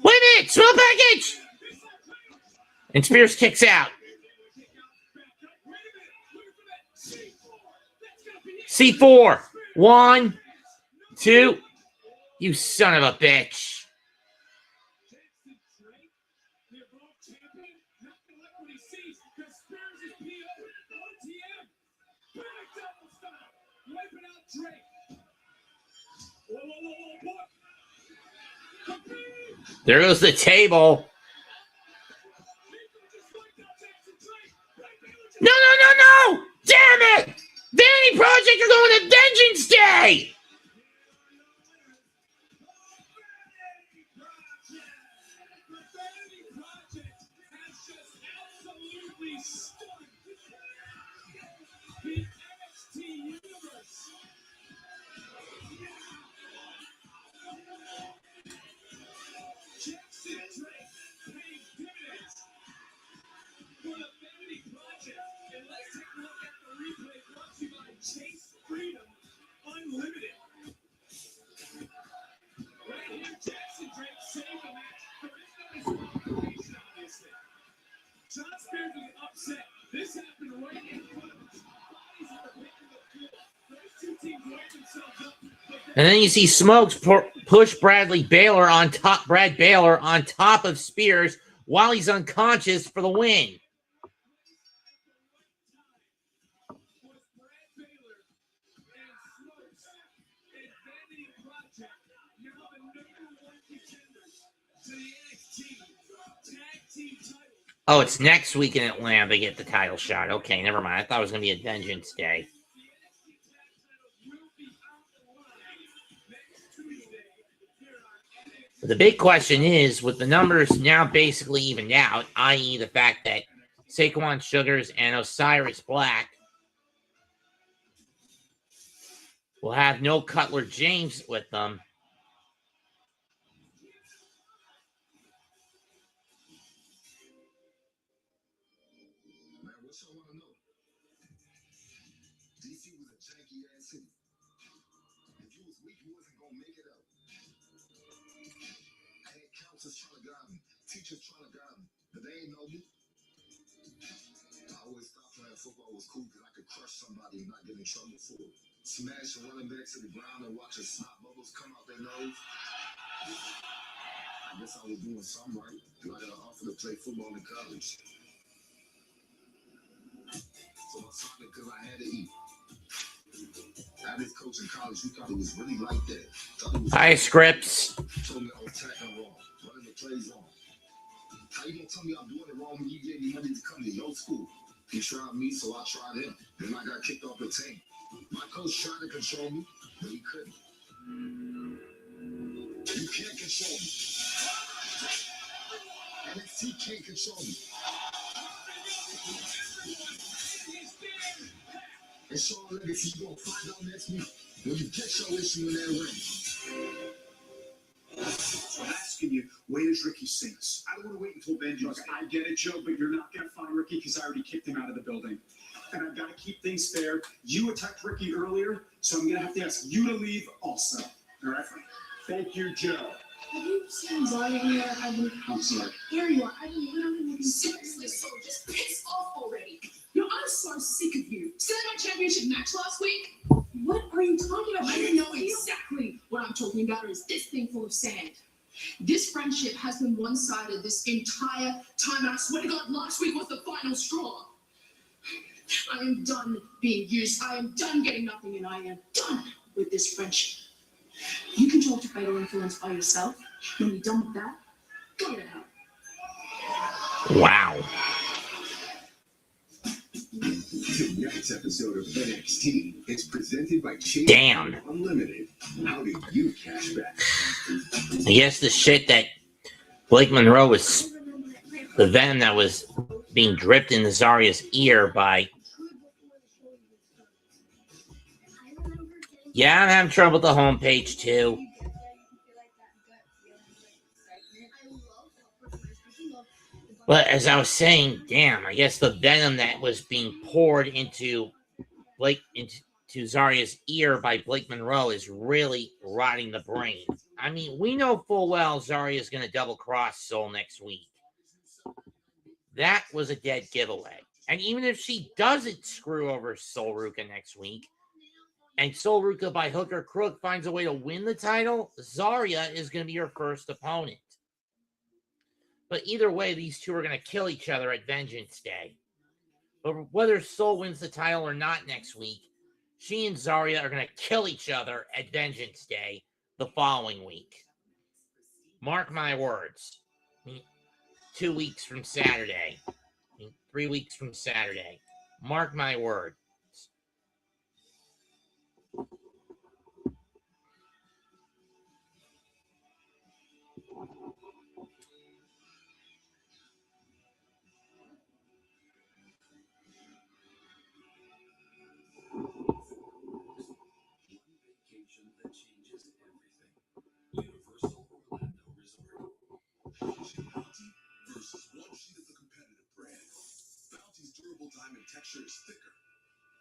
Wait a minute, small package! And Spears kicks out. C4. 1, 2. You son of a bitch. There goes the table. No, no, no, no! Damn it! Vanity Project are going to Vengeance Day! And then you see Smokes push Brad Baylor on top of Spears while he's unconscious for the win. Oh, it's next week in Atlanta they get the title shot. Okay, never mind. I thought it was going to be a Vengeance Day. But the big question is, with the numbers now basically evened out, i.e. the fact that Saquon Sugars and Osiris Black will have no Cutler James with them. Teachers trying to guide me, but they ain't know me. I always thought playing football was cool because I could crush somebody and not get in trouble for it. Smash a running back to the ground and watch the snot bubbles come out their nose. I guess I was doing something right. I got an offer to play football in college. So I signed it because I had to eat. I had this coach in college who thought it was really like that. Hi, Scripps. Told me I was tackling wrong, running the plays wrong. How you gonna tell me I'm doing it wrong when you gave me money to come to your school? He tried me, so I tried him. Then I got kicked off the team. My coach tried to control me, but he couldn't. You can't control me. NXT can't control me. And Sean Legacy, you gonna find out next week when you get your issue in that ring. I'm asking you, where does Ricky Sings? I don't want to wait until Vengeance. Look, I get it, Joe, but you're not going to find Ricky because I already kicked him out of the building. And I've got to keep things fair. You attacked Ricky earlier, so I'm going to have to ask you to leave also. All right? Thank you, Joe. Have you seen Zarya here? I'm sorry. Here you are. I've been literally looking seriously, so just piss off already. I'm so sick of you. See my championship match last week? What are you talking about? I know exactly what I'm talking about. Is this thing full of sand? This friendship has been one-sided this entire time, and I swear to God, last week was the final straw. I am done being used. I am done getting nothing, and I am done with this friendship. You can talk to fatal influence by yourself. When you're done with that, go to hell. Wow. Tonight's episode of NXT is presented by Chase Damn. Unlimited. How do you cash back? I guess the shit that Blake Monroe was, the venom that was being dripped into Zarya's ear by. Yeah, I'm having trouble with the homepage too. But as I was saying, damn, I guess the venom that was being poured into Zarya's ear by Blake Monroe is really rotting the brain. I mean, we know full well Zarya is going to double cross Soul next week. That was a dead giveaway. And even if she doesn't screw over Soul Ruka next week, and Soul Ruka by hook or crook finds a way to win the title, Zarya is going to be her first opponent. But either way, these two are going to kill each other at Vengeance Day. But whether Soul wins the title or not next week, she and Zarya are going to kill each other at Vengeance Day the following week. Mark my words. 2 weeks from Saturday. 3 weeks from Saturday. Mark my word. Vacation that changes everything. Universal Orlando Resort. Bounty versus one sheet of the competitive brand. Bounty's durable diamond texture is thicker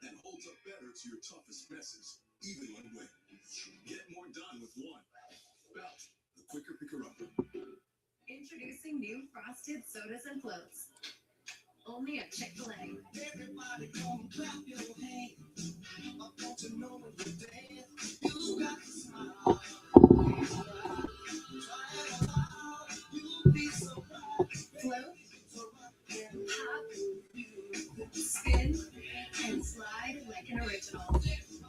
and holds up better to your toughest messes, even when wet. Get more done with one. Bounty, the quicker picker-upper. Introducing new frosted sodas and floats. Only at Chick-fil-A. Everybody come clap your hands. I want to know when you dance. You got to smile. You'll be surprised. Float, hop, spin, and slide like an original.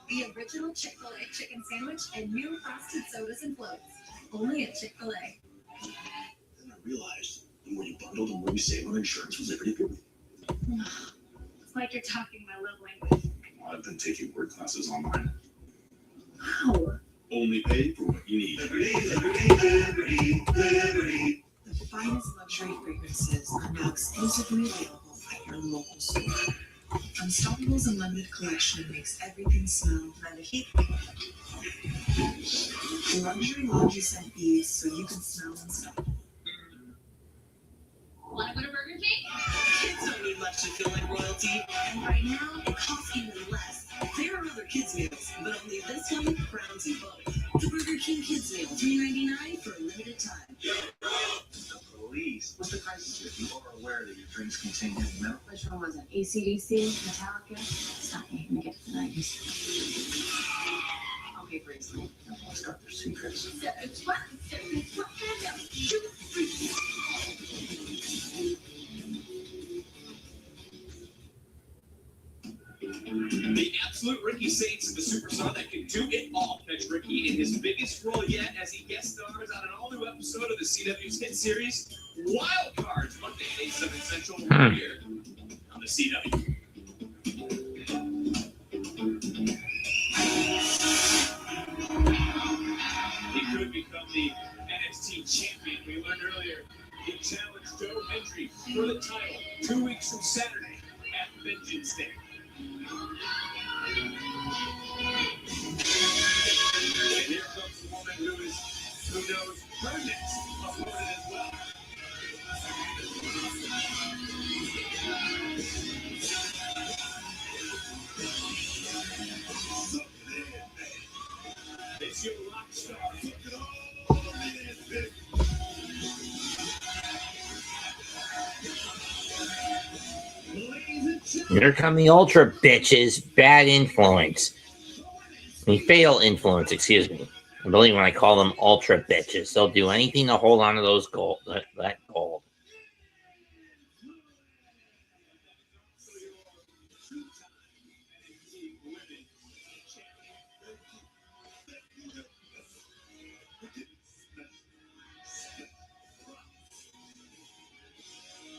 The original Chick-fil-A chicken sandwich and new frosted sodas and floats. Only at Chick-fil-A. Then I realized the more you bundle, the more you save on insurance with Liberty People. It's like you're talking my love language. I've been taking word classes online. Wow. Only pay for what you need. The finest luxury fragrances are now exclusively available at your local store. Unstopable's unlimited collection makes everything smell magnifique. Luxury laundry scent beads so you can smell unstoppable. Want to go to Burger King? Kids don't need much to feel like royalty, and right now it costs even less. There are other kids meals, but only this one crowns you both. The Burger King Kids Meal, $3.99 for a limited time. The police. What's the crisis here? You are aware that your drinks contain heavy metal? Which one was it? AC/DC? Metallica? Stop me. Let me get to the 90s. Okay, Braisley. Everyone's got their secrets. The absolute Ricky Saints is the superstar that can do it all. Catch Ricky in his biggest role yet as he guest stars on an all-new episode of the CW's hit series, Wild Cards, Monday at 8, 7 Central, right here on the CW. He could become the NXT champion. We learned earlier he challenged Joe Hendry for the title 2 weeks from Saturday at Vengeance Day. And here comes the woman who knows her next opponent as well. It's your rock star. Look at all the man, baby. Here come the ultra bitches. Bad influence. Fatal influence, excuse me. I believe when I call them ultra bitches, they'll do anything to hold on to those gold. That gold.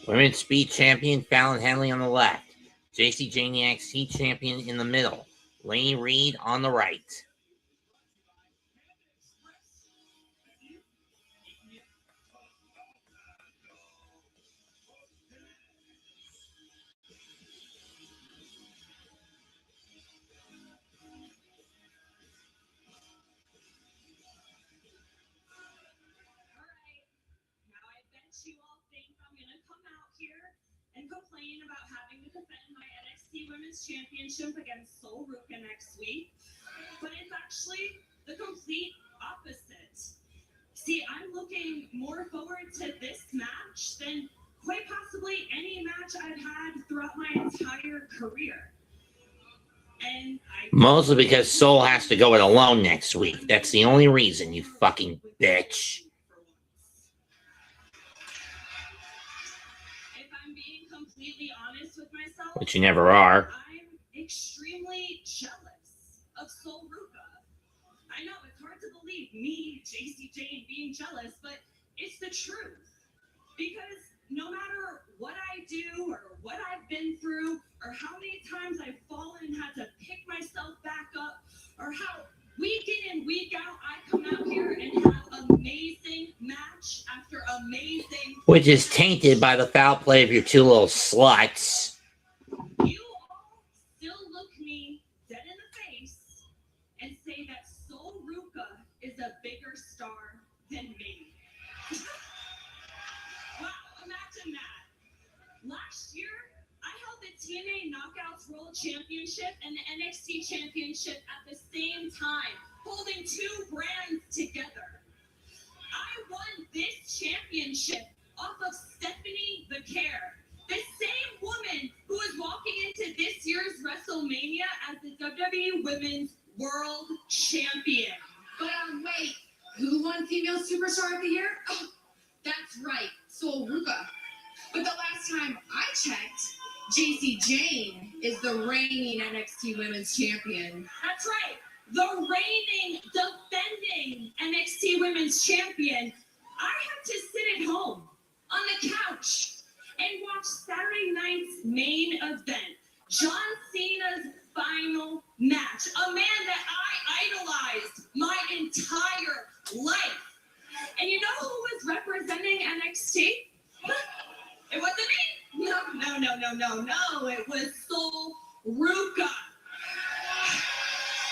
Women's Speed Champion Fallon Henley on the left. JC Jane the NXT Champion in the middle. Lainey Reed on the right. You all think I'm gonna come out here and complain about having to defend my NXT Women's Championship against Sol Ruka next week, but it's actually the complete opposite. See, I'm looking more forward to this match than quite possibly any match I've had throughout my entire career. And Mostly because Sol has to go it alone next week. That's the only reason, you fucking bitch. Completely honest with myself, Which you never are. I'm extremely jealous of Sol Ruka. I know it's hard to believe me, JC Jane, being jealous, but it's the truth. Because no matter what I do or what I've been through or how many times I've fallen and had to pick myself back up or how week in and week out I come out here and have amazing match after amazing, which is tainted by the foul play of your two little sluts. you all still look me dead in the face and say that Sol Ruca is a bigger star than me. Wow, imagine that. Last year, I held the TNA Knockouts World Championship and the NXT Championship at the same time, holding two brands together. I won this championship off of Stephanie the Care, the same woman who is walking into this year's WrestleMania as the WWE Women's World Champion. But wait, who won Female Superstar of the Year? Oh, that's right, Sol Ruca. But the last time I checked, JC Jane is the reigning NXT Women's Champion. That's right, the reigning, defending NXT Women's Champion. I had to sit at home on the couch and watch Saturday night's main event, John Cena's final match, a man that I idolized my entire life. And you know who was representing NXT? It wasn't me. No. It was Sol Ruca.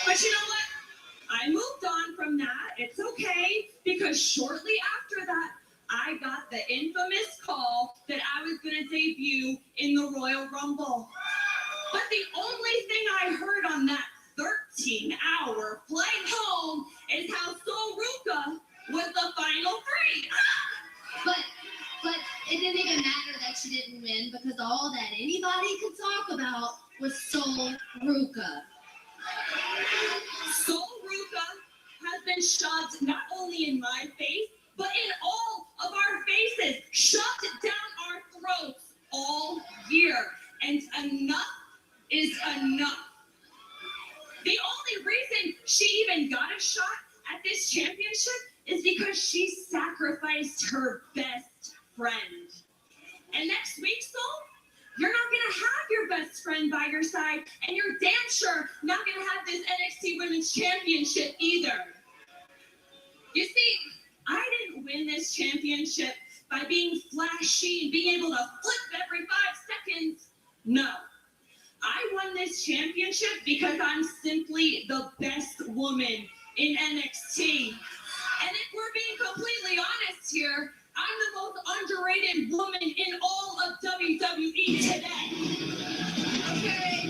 But you know what? I moved on from that. It's okay, because shortly after that, I got the infamous call that I was going to debut in the Royal Rumble. But the only thing I heard on that 13-hour flight home is how Sol Ruca was the final three. But it didn't even matter that she didn't win, because all that anybody could talk about was Sol Ruca. Sol Ruca has been shoved not only in my face, but in all of our faces, shoved down our throats all year. And enough is enough. The only reason she even got a shot at this championship is because she sacrificed her best friend. And next week, Sol, you're not going to have your best friend by your side, and you're damn sure not going to have this NXT Women's Championship either. You see, I didn't win this championship by being flashy and being able to flip every 5 seconds. No. I won this championship because I'm simply the best woman in NXT. And if we're being completely honest here, I'm the most underrated woman in all of WWE today. Okay,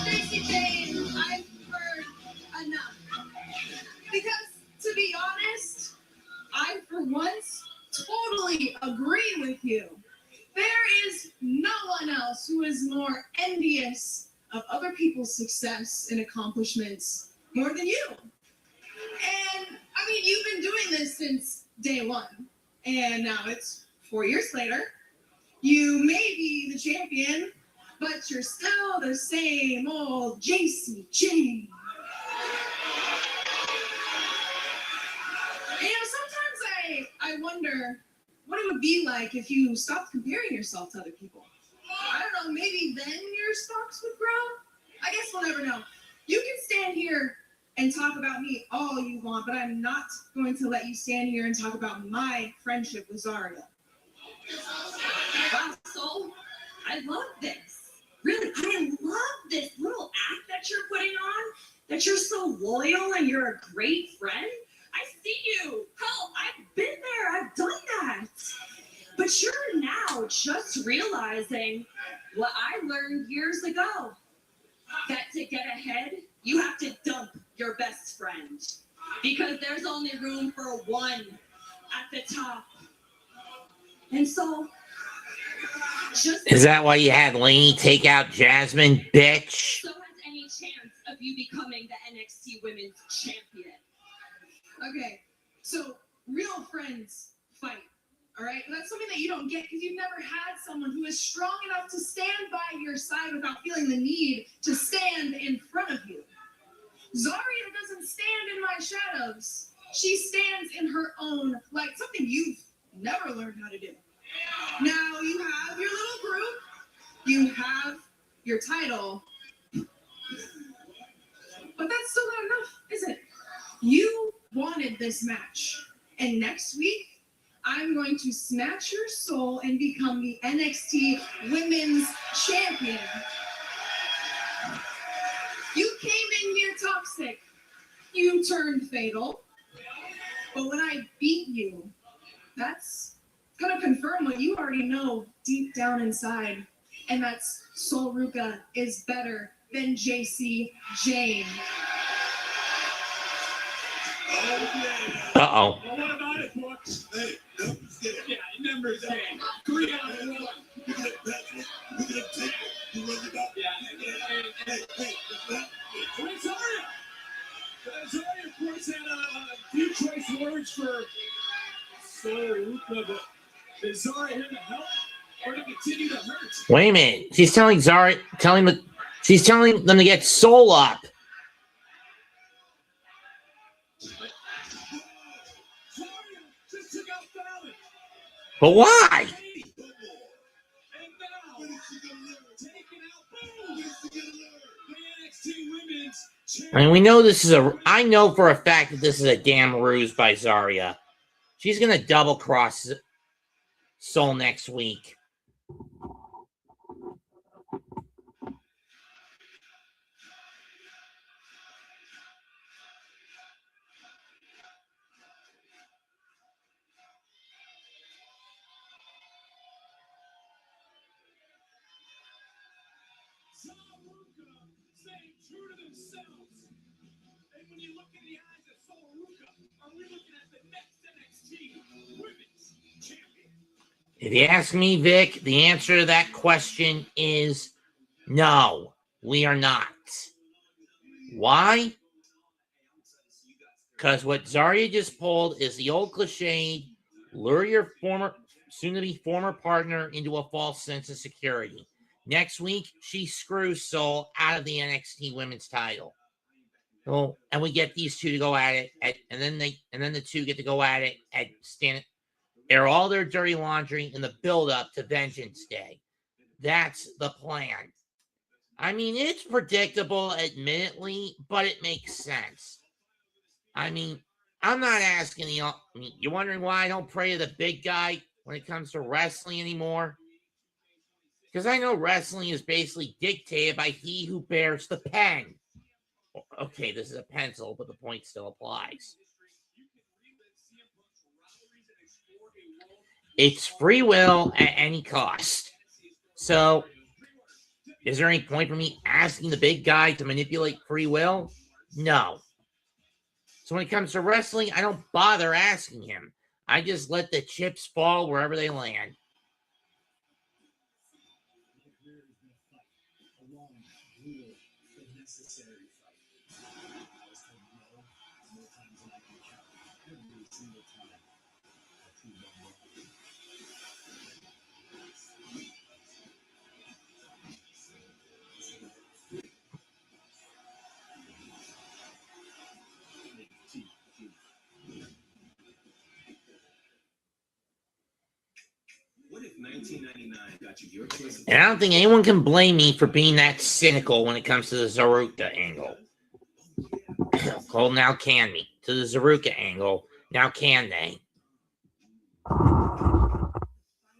JC Jane, I've heard enough. Because, to be honest, I, for once, totally agree with you. There is no one else who is more envious of other people's success and accomplishments more than you. And, I mean, you've been doing this since day one. And now it's 4 years later. You may be the champion, but you're still the same old JC Jane. You know, sometimes I wonder what it would be like if you stopped comparing yourself to other people. I don't know, maybe then your stocks would grow? I guess we'll never know. You can stand here and talk about me all you want, but I'm not going to let you stand here and talk about my friendship with Zarya. Wow, Sol, I love this. Really, I love this little act that you're putting on, that you're so loyal and you're a great friend. I see you. Hell, I've been there. I've done that. But you're now just realizing what I learned years ago. That to get ahead, you have to dump your best friend. Because there's only room for one at the top. And so, is that why you had Lainey take out Jasmine, bitch? So has any chance of you becoming the NXT Women's Champion. Okay, so real friends fight, all right? That's something that you don't get because you've never had someone who is strong enough to stand by your side without feeling the need to stand in front of you. Zarya doesn't stand in my shadows. She stands in her own, like something you've never learned how to do. Now you have your little group, you have your title, but that's still not enough, is it? You wanted this match, and next week, I'm going to snatch your soul and become the NXT Women's Champion. You came in here toxic. You turned fatal. But when I beat you, that's going to confirm what you already know deep down inside. And that's Sol Ruca is better than JC Jane. Uh-oh. Well, what about it, Brooks? Hey, numbers game. Yeah, numbers game. 3 out of 1. Look at it, Patrick. Look at it, take it. You run it up. Yeah, hey, Zaria, of course, had a few choice words for Sol Ruca, but is Zaria here to help or to continue to hurt? Wait a minute. She's telling Zaria, she's telling them to get Sol up. But why? I mean, we know this is I know for a fact that this is a damn ruse by Zaria. She's going to double cross Sol next week. Staying true to themselves. And when you look in the eyes of Sol Ruca, are we looking at the next NXT Women's Champion? If you ask me, Vic, the answer to that question is no, we are not. Why? Because what Zaria just pulled is the old cliche, lure your soon-to-be former partner into a false sense of security. Next week, she screws Sol out of the NXT Women's Title. So, and we get these two to go at it, and then the two get to go at it at air all their dirty laundry in the build-up to Vengeance Day. That's the plan. I mean, it's predictable, admittedly, but it makes sense. I mean, I'm not asking you. I mean, you're wondering why I don't pray to the big guy when it comes to wrestling anymore? Because I know wrestling is basically dictated by he who bears the pen. Okay, this is a pencil, but the point still applies. It's free will at any cost. So, is there any point for me asking the big guy to manipulate free will? No. So when it comes to wrestling, I don't bother asking him. I just let the chips fall wherever they land. What if 1999 got you your choice? And I don't think anyone can blame me for being that cynical when it comes to the Zaruka angle. Well, now can me. To the Zaruka angle, now can they?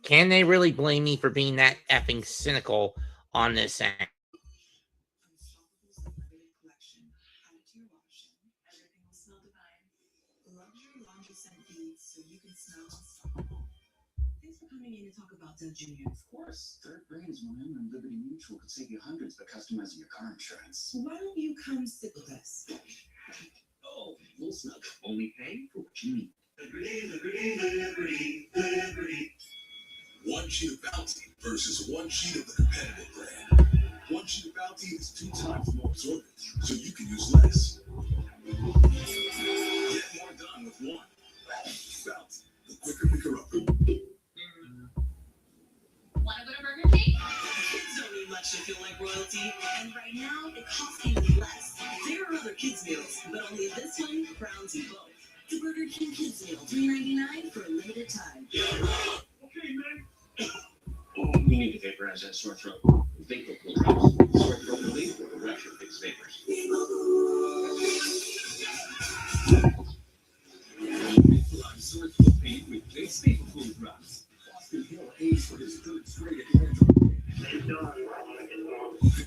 Can they really blame me for being that effing cynical on this end? Junior, of course. Third Brains Women and Liberty Mutual could save you hundreds by customizing your car insurance. Why don't you come sit with us? Oh, little snug. Only pay for what you need. Liberty. One sheet of Bounty versus one sheet of the competitive brand. One sheet of Bounty is 2 times more absorbent, so you can use less. Get more done with one. Bounty, the quicker picker-upper. Want to go to Burger King? Kids don't need much to feel like royalty, and right now it costs even less. There are other kids' meals, but only this one crowns you both. The Burger King Kids Meal, $3.99 for a limited time. Okay, man. We need to take Raz that sore throat. Think of cool drops. Sore throat relief with the Rapture Fix Vapors. Sore throat pain with Base Vapor Cool Drops. Boston Hill aids for his third straight Atlanta.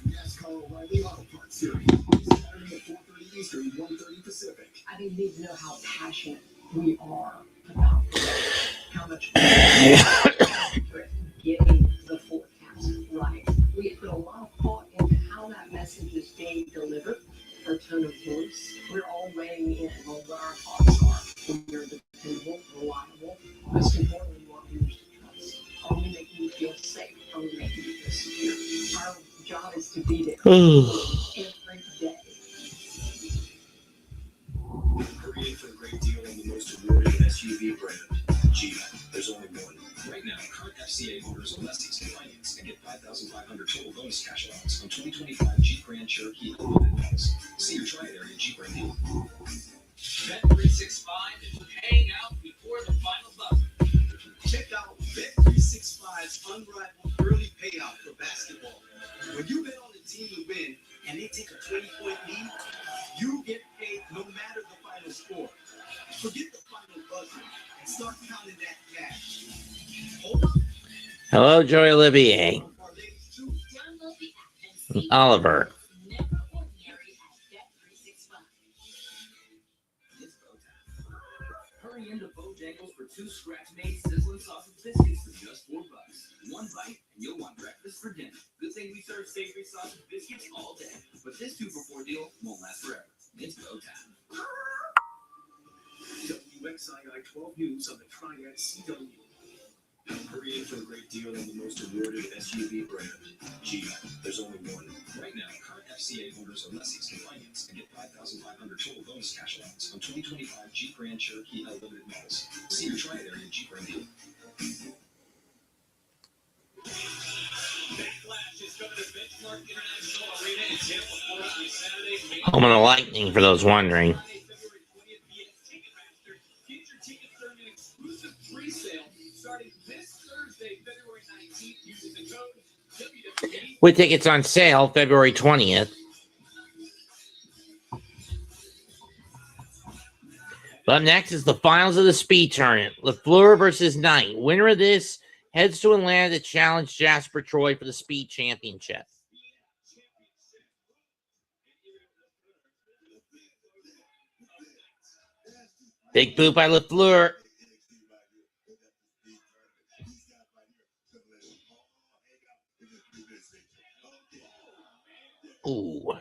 NASCAR O'Reilly Auto Parts Series. Saturday at 4:30 Eastern, 1:30 Pacific. I think you need to know how passionate we are about how much getting the forecast right. We put a lot of thought into how that message is being delivered, our tone of voice. We're all weighing in on what our thoughts are. We are dependable, reliable. Most importantly, we want viewers to trust. Are we making you feel safe? Are we making you feel secure? Our job is to be there every day. Hurry in for a great deal on the most awarded SUV brand, Jeep. There's only one. Right now, current FCA holders of lessees can finance and get $5,500 total bonus cash allowance on 2025 Jeep Grand Cherokee Unlimited models. See your Tri area Jeep brand deal. Bet365 is paying out before the final buzzer. Check out Bet365's unrivaled early payout for basketball. When you bet on the team to win and they take a 20-point lead, you get paid no matter the final score. Forget the final buzzer and start counting that cash. Hold up. Hello, Joy Olivier. Oliver. Hurry into Bojangles for 2 scratch-made sizzling sausage biscuits for just $4. One bite and you'll want breakfast for dinner. Good thing we serve savory sausage biscuits all day. But this 2-for-4 deal won't last forever. It's go time. WXII 12 News on the Triad CW. Hurry in for a great deal on the most awarded SUV brand, Jeep. There's only one. Right now, current FCA holders of lessees can finance and get $5,500 total bonus cash allowance on 2025 Jeep Grand Cherokee Unlimited models. See your Tri area Jeep brand deal. Backlash is coming to Benchmark International Arena in Tampa, Florida on Saturday, May Home of the Lightning, for those wondering. February 20th via Ticketmaster. Get your tickets during an exclusive pre-sale starting this Thursday, February 19th, using the code WWE. With tickets on sale February 20th. But up next is the finals of the speed tournament. LaFleur versus Knight. Winner of this heads to Atlanta to challenge Jasper Troy for the speed championship. Big boot by LaFleur. Ooh.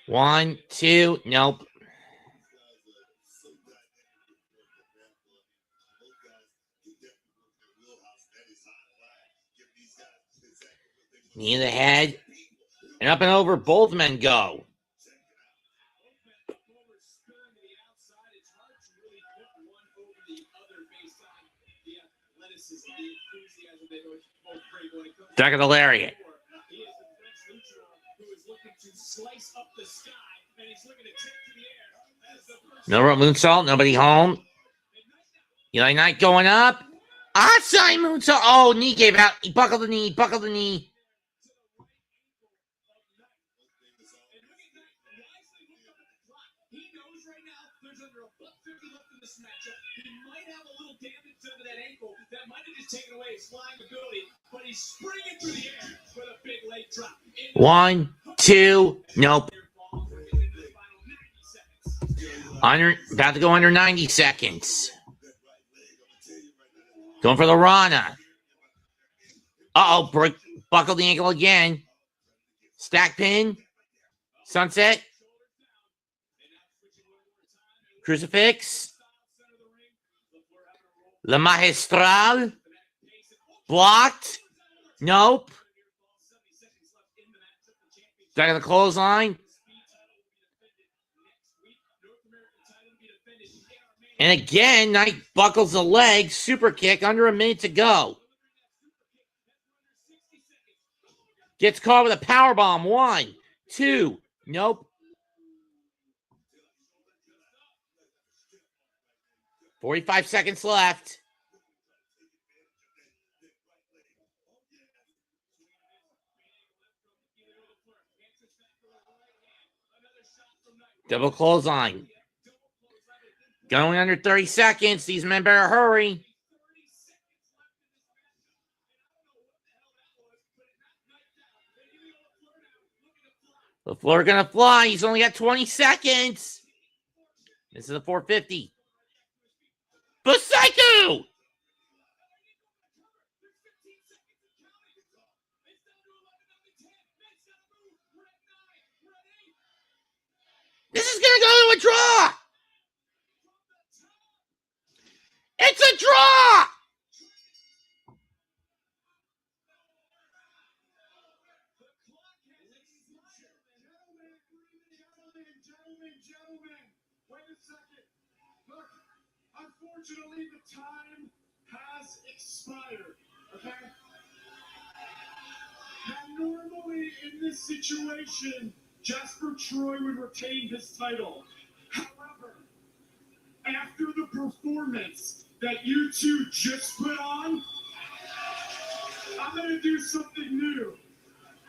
1, 2, nope. Knee in the head. And up and over, both men go. Duck of the lariat. No rope moonsault, nobody home. Eli Knight going up. Outside moonsault. Oh, knee gave out. He buckled the knee, buckled the knee. That might have just taken away his flying ability, but he's springing through the air with a big leg drop. 1, 2, nope. About to go under 90 seconds. Going for the Rana. Uh-oh, buckled the ankle again. Stack pin. Sunset. Crucifix. La Magistral. Blocked. Nope. Back of the clothesline. And again, Knight buckles the leg. Super kick. Under a minute to go. Gets caught with a powerbomb. 1, 2. Nope. 45 seconds left. Double clothesline. Going under 30 seconds. These men better hurry. The floor gonna fly. He's only got 20 seconds. This is a 450. Busaiku! This is gonna go to a draw. It's a draw. Gentlemen, wait a second. Look, unfortunately, the time has expired. Okay? Now, normally in this situation, Jasper Troy would retain his title. However, after the performance that you two just put on, I'm going to do something new.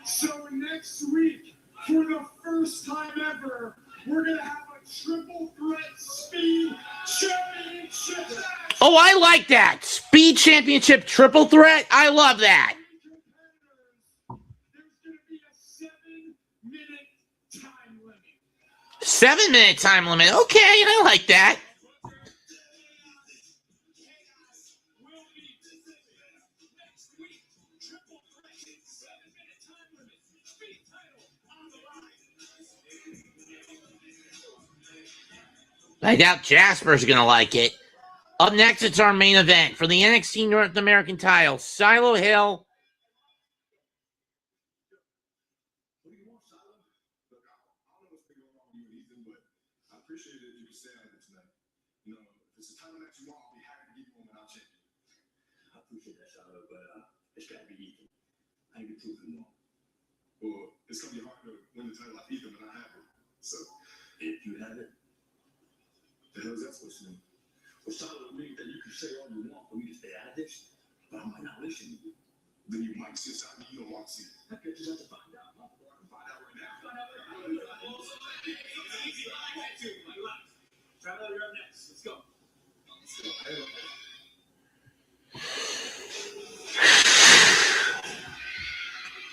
So next week, for the first time ever, we're going to have a triple threat speed championship match. Oh, I like that. Speed championship triple threat. I love that. There's going to be a 7-minute time limit. 7-minute time limit. Okay, I like that. I doubt Jasper's going to like it. Up next, it's our main event for the NXT North American Title. Shiloh Hill. I appreciate it if you could stay on it tonight. You know, if it's a title that you want, I'll be happy to give you one without changing. I appreciate that, Shiloh, but it's got to be Ethan. I ain't get too long. Well, it's going to be hard to win the title off Ethan, but I have it. So, If you have it, the hell is that supposed to mean? well, Shiloh means that you can say all you want for me to stay out of this, but I might not listen to you. Then you might see something you don't want to see. I guess you have to find out. I can find out right now. Shiloh, you're up next. Let's go.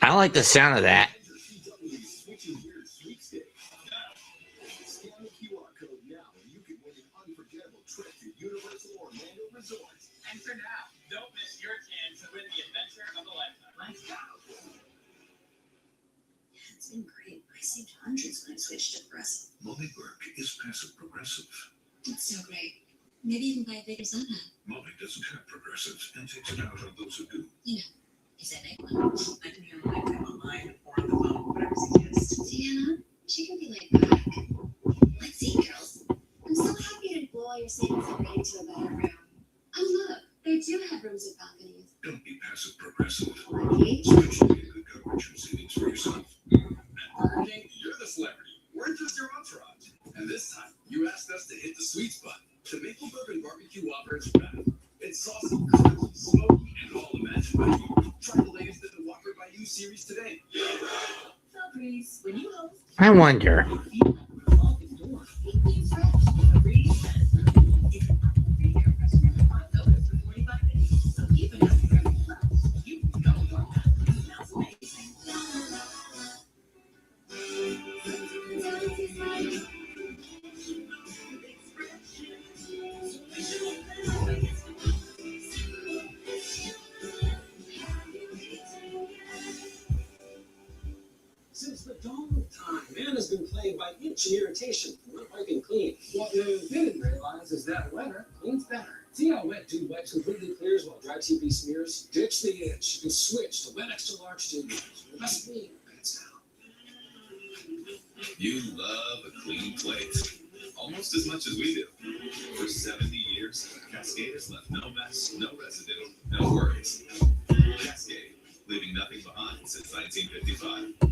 I like the sound of that. Enter now. Don't miss your chance to win the adventure of a lifetime. Let's go. It's been great. I saved hundreds when I switched to progressive. Moby Burke is passive progressive. It's so great. Maybe even buy a bigger Zona. Moby doesn't have progressive and takes it out on those who do. You know, is that make one? I can hear my time online or on the phone, whatever suggests. Deanna, she can be laid back. Let's see, girls. I'm so happy to blow all your savings and ready to a better room. Oh, look, they do have rooms with balconies. Don't be passive progressive. Okay. Switch to get good coverage and savings for yourself. You're the celebrity. We're just your entourage. And this time, you asked us to hit the sweet spot. The Maple Bourbon Barbecue Whopper is back. It's saucy, crunchy, smoky, and all imagined by you. Try the latest in the Whopper by You series today. Breeze, when you host, I wonder. Since the dawn of time, man has been plagued by itch and irritation, not wiping clean. What man didn't realize is that wetter cleans better. See how Wet Dude Wipes completely clears while Dry TP smears? Ditch the itch and switch to Wet Extra Large Dude Wipes. The best clean pants out. You love a clean plate. Almost as much as we do. For 70 years, Cascade has left no mess, no residue, no worries. Cascade, leaving nothing behind since 1955.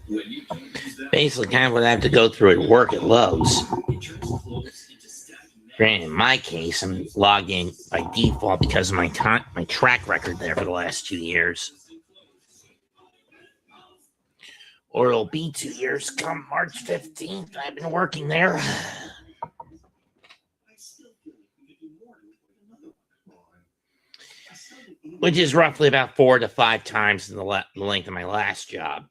When you don't use that, Basically, kind of what I have to go through at work at Lowe's. it turns clothes into stacking Granted, in my case, I'm logged in by default because of my track record there for the last 2 years. Or it'll be 2 years come March 15th. I've been working there. Which is roughly about 4 to 5 times the length of my last job.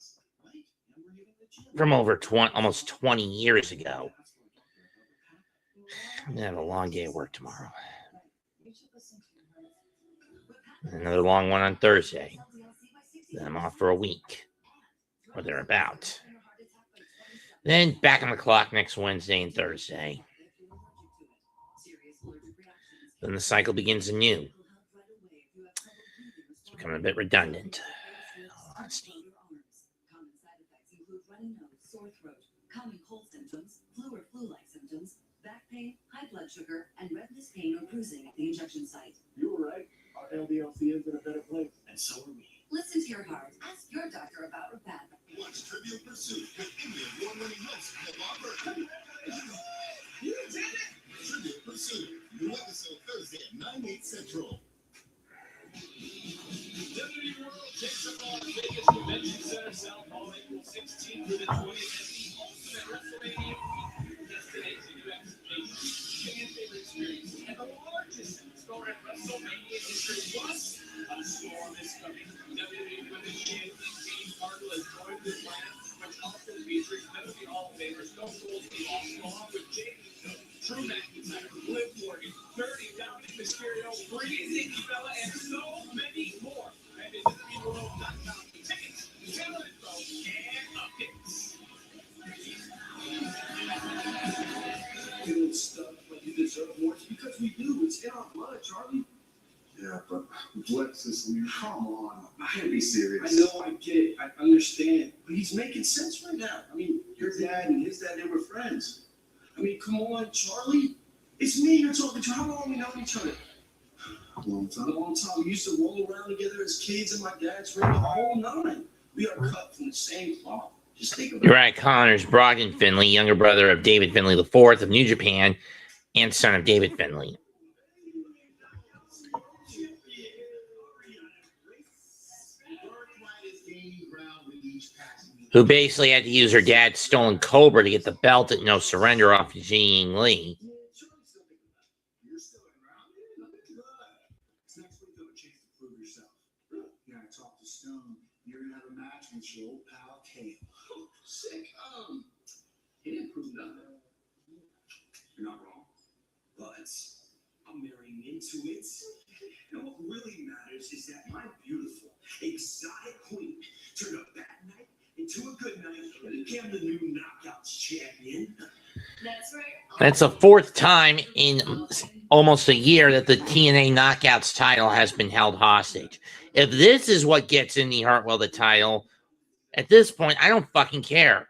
From over almost 20 years ago. I'm going to have a long day of work tomorrow. Another long one on Thursday. Then I'm off for a week. Or thereabout. Then back on the clock next Wednesday and Thursday. Then the cycle begins anew. It's becoming a bit redundant. Honesty. Sore throat, common cold symptoms, flu or flu-like symptoms, back pain, high blood sugar, and redness pain or bruising at the injection site. You were right. Our LDLC is in a better place. And so are we. Listen to your heart. Ask your doctor about Repatha. Watch Trivial Pursuit with Emmy award-winning host Lola Vice. You did it! Trivial Pursuit, new episode Thursday at 9/8 Central. WWE World takes up Las Vegas Convention Center, South Hall, April 16th through the 20th, as the ultimate WrestleMania destination event. Fan favorite experience and the largest store in WrestleMania history. Plus, a storm is coming. WWE Women's Champion James Harden has joined this lineup, which also features WWE Hall of Famers Stone Cold Steve Austin, along with Jake Drew McIntyre, Liv Morgan, Dirty Dominic Mysterio, Freezing Fella, and so many more. And at WWEworld.com, tickets, channel info, and updates. Feeling stuck like you deserve more. It's because we do. It's in our blood, Charlie. Yeah, but Lexus, come on. I can't be serious. I know, I get it. I understand. But he's making sense right now. I mean, your dad and his dad, they were friends. I mean, come on, Charlie. It's me you're talking to. How long we know each other? A long time. A long time. We used to roll around together as kids in my dad's ring, the whole nine. We are cut from the same cloth. Just think about it. Uriah Connors, Brogdon Finley, younger brother of David Finley IV of New Japan, and son of David Finley. Who basically had to use her dad's stolen Cobra to get the belt at No Surrender off of Ji Ying Lee. Next week, you'll have a chance to prove yourself. You gotta talk to Stone. You're gonna have a match with your old pal Kale. Sick. He didn't prove nothing. You're not wrong. But I'm marrying into it. And what really matters is that my beautiful, exotic queen turned a bad night into a good night and became the new Knockouts champion. That's right. That's the fourth time in almost a year that the TNA Knockouts title has been held hostage. If this is what gets Indy Hartwell the title, at this point, I don't fucking care.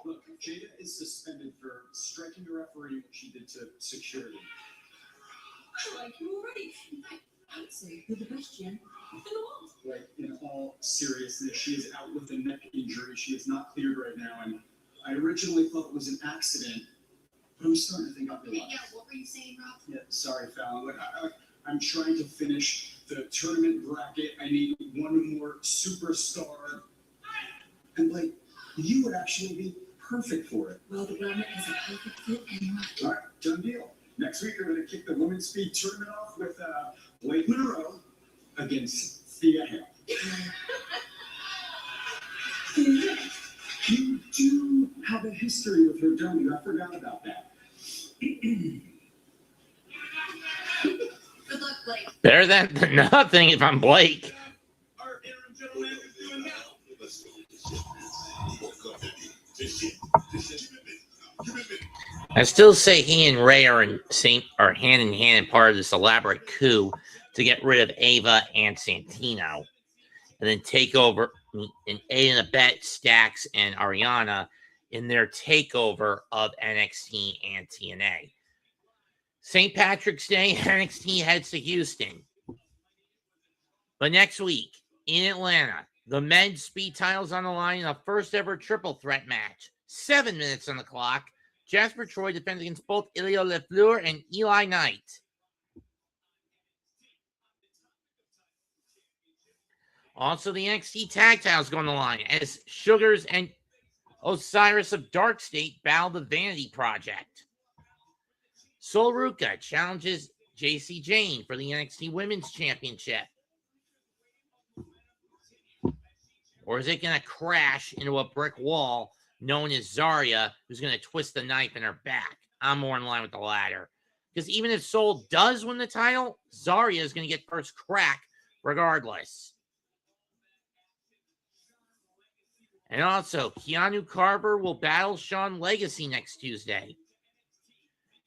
Look, Jada is suspended for striking a referee when she did to security. I like you already. In fact, I would say you're the best GM in the world. Like, in all seriousness, she is out with a neck injury. She is not cleared right now, and I originally thought it was an accident, but I'm starting to think I'll be alive. Yeah, what were you saying, Rob? Yeah, sorry, Fallon. Look, I'm trying to finish the tournament bracket. I need one more superstar. And, like, you would actually be perfect for it. Well, the glamour is a perfect fit and right. All right, done deal. Next week, we're going to kick the women's speed tournament off with Blake Monroe against Thea Hale. You do have a history with her, don't you? I forgot about that. Good luck, Blake. Better than nothing if I'm Blake. Our interim general manager is doing now. I still say he and Ray are hand in hand part of this elaborate coup to get rid of Ava and Santino, and then take over and aid and abet Stax and Ariana in their takeover of NXT and TNA. St. Patrick's Day, NXT heads to Houston. But next week in Atlanta, the men's speed titles on the line in a first ever triple threat match. 7 minutes on the clock. Jasper Troy defends against both Ilya Lefleur and Eli Knight. Also, the NXT Tag Titles go on the line as Sugars and Osiris of DarkState battle the Vanity Project. Sol Ruca challenges JC Jane for the NXT Women's Championship. Or is it going to crash into a brick wall known as Zarya, who's going to twist the knife in her back? I'm more in line with the latter. Because even if Sol does win the title, Zarya is going to get first crack regardless. And also, Keanu Carver will battle Sean Legacy next Tuesday.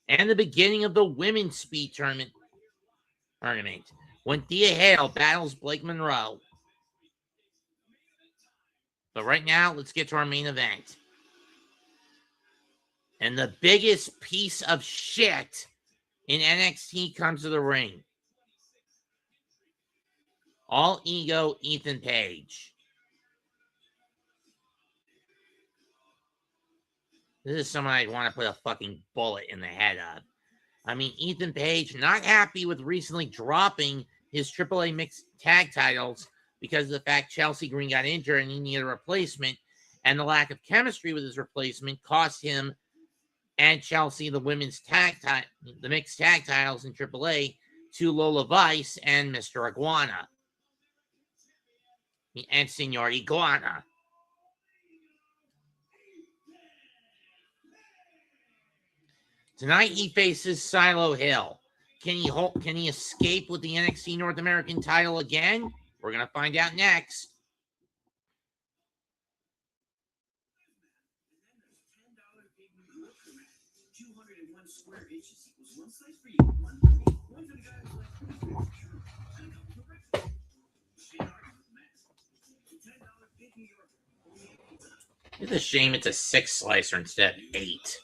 And the beginning of the women's speed tournament when Thea Hale battles Blake Monroe. But right now, let's get to our main event. And the biggest piece of shit in NXT comes to the ring. All ego Ethan Page. This is someone I'd want to put a fucking bullet in the head of. I mean, Ethan Page, not happy with recently dropping his AAA mixed tag titles because of the fact Chelsea Green got injured and he needed a replacement. And the lack of chemistry with his replacement cost him and Chelsea the the mixed tag titles in AAA to Lola Vice and Mr. Iguana. And Senor Iguana. Tonight he faces Shiloh Hill. Can he escape with the NXT North American title again? We're going to find out next. It's a shame it's a 6 slicer instead of 8.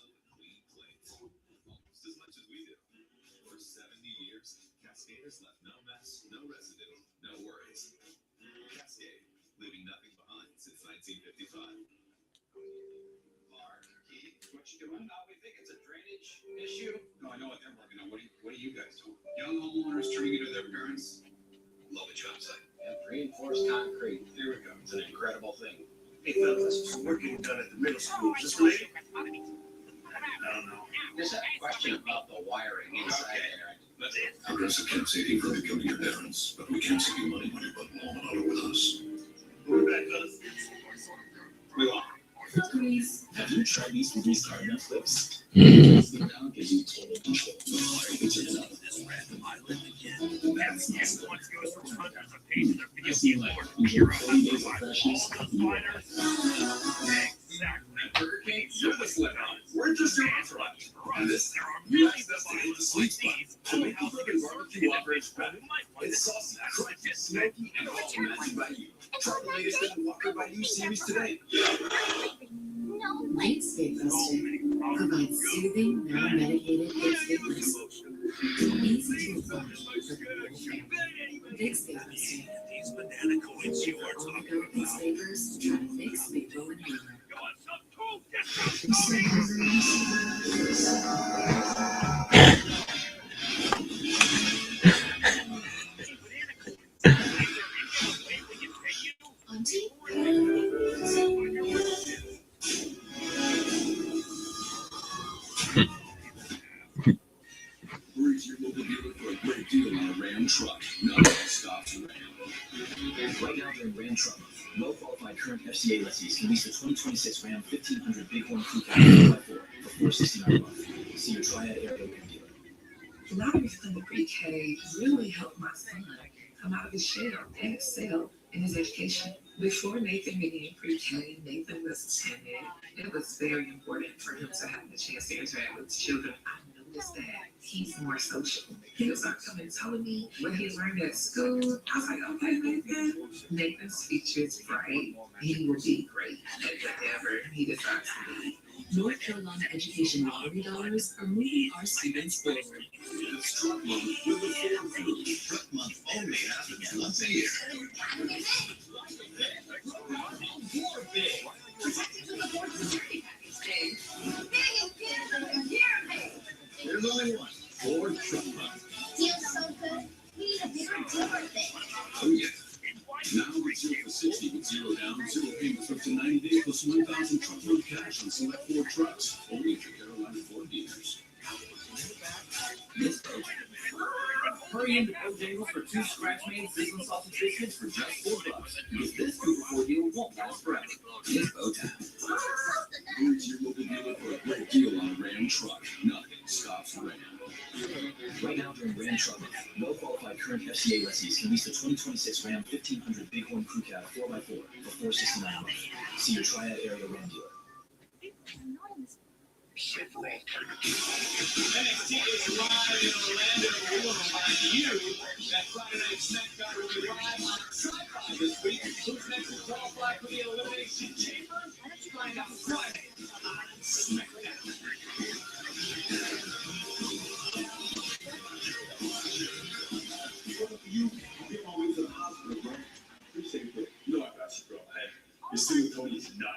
We think it's a drainage issue. No, I know what they're working on. What do you guys do? Young homeowners turning into their parents. Love a job site. And reinforced concrete. Here we go. It's an incredible thing. Hey, fellas, some work getting done at the middle school. Is this related? I don't know. Just a question about the wiring inside there. Progressive can't save you from becoming your parents, but we can save you money when you put mom and auto with us. We're back, fellas. We are. Have you tried these with these cardinal flips? Pressing down gives you total control. No matter if it's another. That's not good. I see like you're 30 days of freshness. Burger King, you're the slip on. We're just your entourage. And this, you asked us to hit the sweet spot. To make the friggin' barbecue offers better. It's saucy, crunchy, smoky, and all imagined by you. Try the latest in the Walker by You series today. Light Staples provides soothing, non-medicated head staples. Easy to apply for the whole family. Big Staples. All go Big Staples, try to fix big bone and hammer. Auntie? Where's your local dealer for a great deal on a Ram truck? Nothing stops Ram. Right now during Ram Truck, well-qualified current FCA lessees can lease the 2026 Ram 1500 Bighorn Crew Cab 4x4 for $469 a month. See your Triad area Ram dealer. Lotteries under pre-K really helped my son come out of his shell and excel in his education. Before Nathan began pre-K, Nathan was timid. It was very important for him to have the chance to interact with children. I noticed that he's more social. He was start coming telling me what he learned at school. I was like, okay, Nathan. Nathan's future is bright. He will be great at whatever he decides to be. North Carolina education lottery dollars are moving our students forward. It's Truck Month with the Ford Crew. Truck Month only happens once a year. There's only one. Ford Truck Month. Feels so good. We need a bigger deal birthday. Oh, yeah. Now with 0 for 60 with 0 down, 0 payments for up to 90 days plus 1,000 truckload cash on select Ford trucks. Only at your Carolina Ford dealers. Hurry into Bojangles for 2 scratch-made sizzling sausage biscuits for just $4. Because this 2-for-4 deal won't last forever. It's Bojangles. Here's your local dealer for a great deal on a Ram truck. Nothing stops Ram. Right now during Ram Truck Month, no qualified current FCA lessees can lease the 2026 Ram 1500 Bighorn Crew Cab 4x4 for $469 a month. See your Triad area Ram dealer. NXT is live in Orlando. We want to remind you that Friday Night SmackDown will be live on Sci-Fi this week. Who's next to qualify for the Elimination Chamber? Let's find out Friday on SmackDown. You came all the way to the hospital, bro. Appreciate it. You know I got you, bro. Hey, your single Tony's not.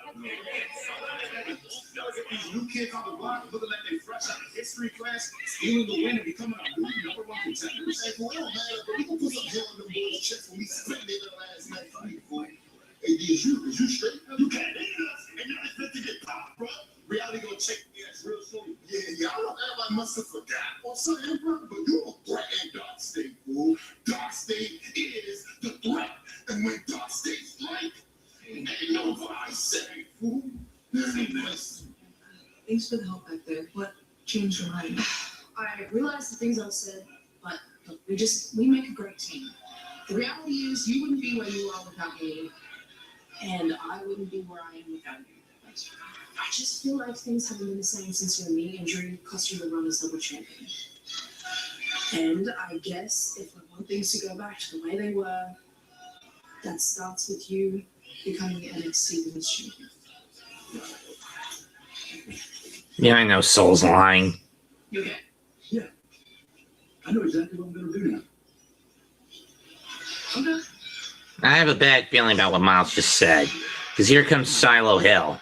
These new kids on the block looking like they fresh out of history class, stealing the win and becoming a new number one contender. Hey, for real, man, but we can put some hair on them boys' chest when we spent it last night. Hey, is you straight? You can't hate us, and you're not fit to get popped, bro. Reality gonna check me ass real soon. Yeah, I don't everybody must have forgot or something, bro. But you a threat in DarkState, fool. DarkState is the threat, and when DarkState's right, ain't nobody say, fool. Thanks for the help back there. What changed your mind? I realized the things I said, but look, we make a great team. The reality is you wouldn't be where you are without me, and I wouldn't be where I am without you. I just feel like things haven't been the same since your knee injury cost you the run as double champion. And I guess if we want things to go back to the way they were, that starts with you becoming the NXT Women's Champion. Yeah, I know Soul's lying. You okay? Yeah. I know exactly what I'm gonna do now. Okay. I have a bad feeling about what Miles just said. Because here comes Shiloh Hill.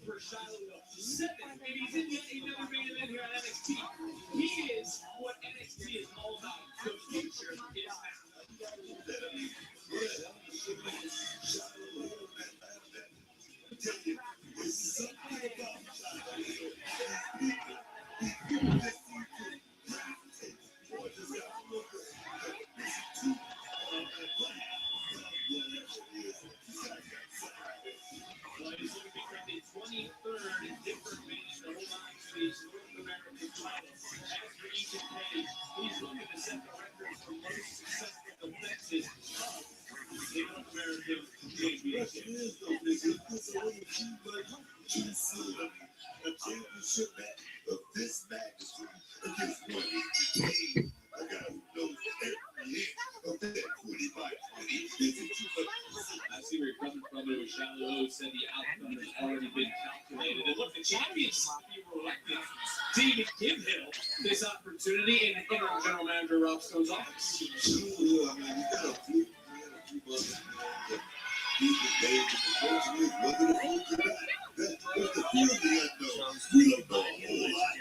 For Shiloh Hill. 7, and he's in yet another main event here on NXT. He is what NXT is all about. The future is the 23rd different match to hold on to his North American title. As for each day, he's looking to set the record for most successful defenses of the North American Championship. A championship match of this magnitude against one team. I got to know every hit of that 20 by 20. I see where you're coming from. It was Shiloh said the outcome has already been calculated. And look, the champions, if you were elected to even give Hill this opportunity in interim general manager Rob Stone's office. I mean, you got a few months. That's the feeling I know. We don't know a whole lot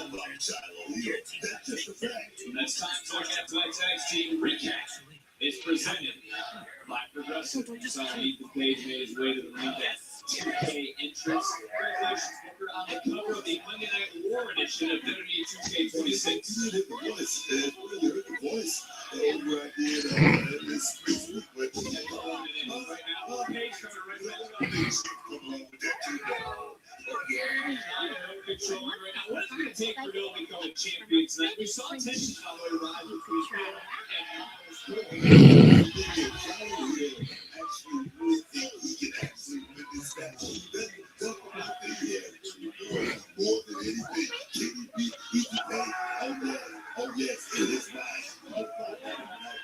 about Shiloh Hill. That's just a fact. That's time to look at tonight's NXT recap. It's presented by Progressive. So Ethan Page made his way to the ring. That 2K entrance. Congratulations, Booker, on the cover of the Monday Night War edition of WWE 2K26. You heard the voice, man. You heard the voice. Over right there, this week. Right now, Page coming right back. We saw tension rise with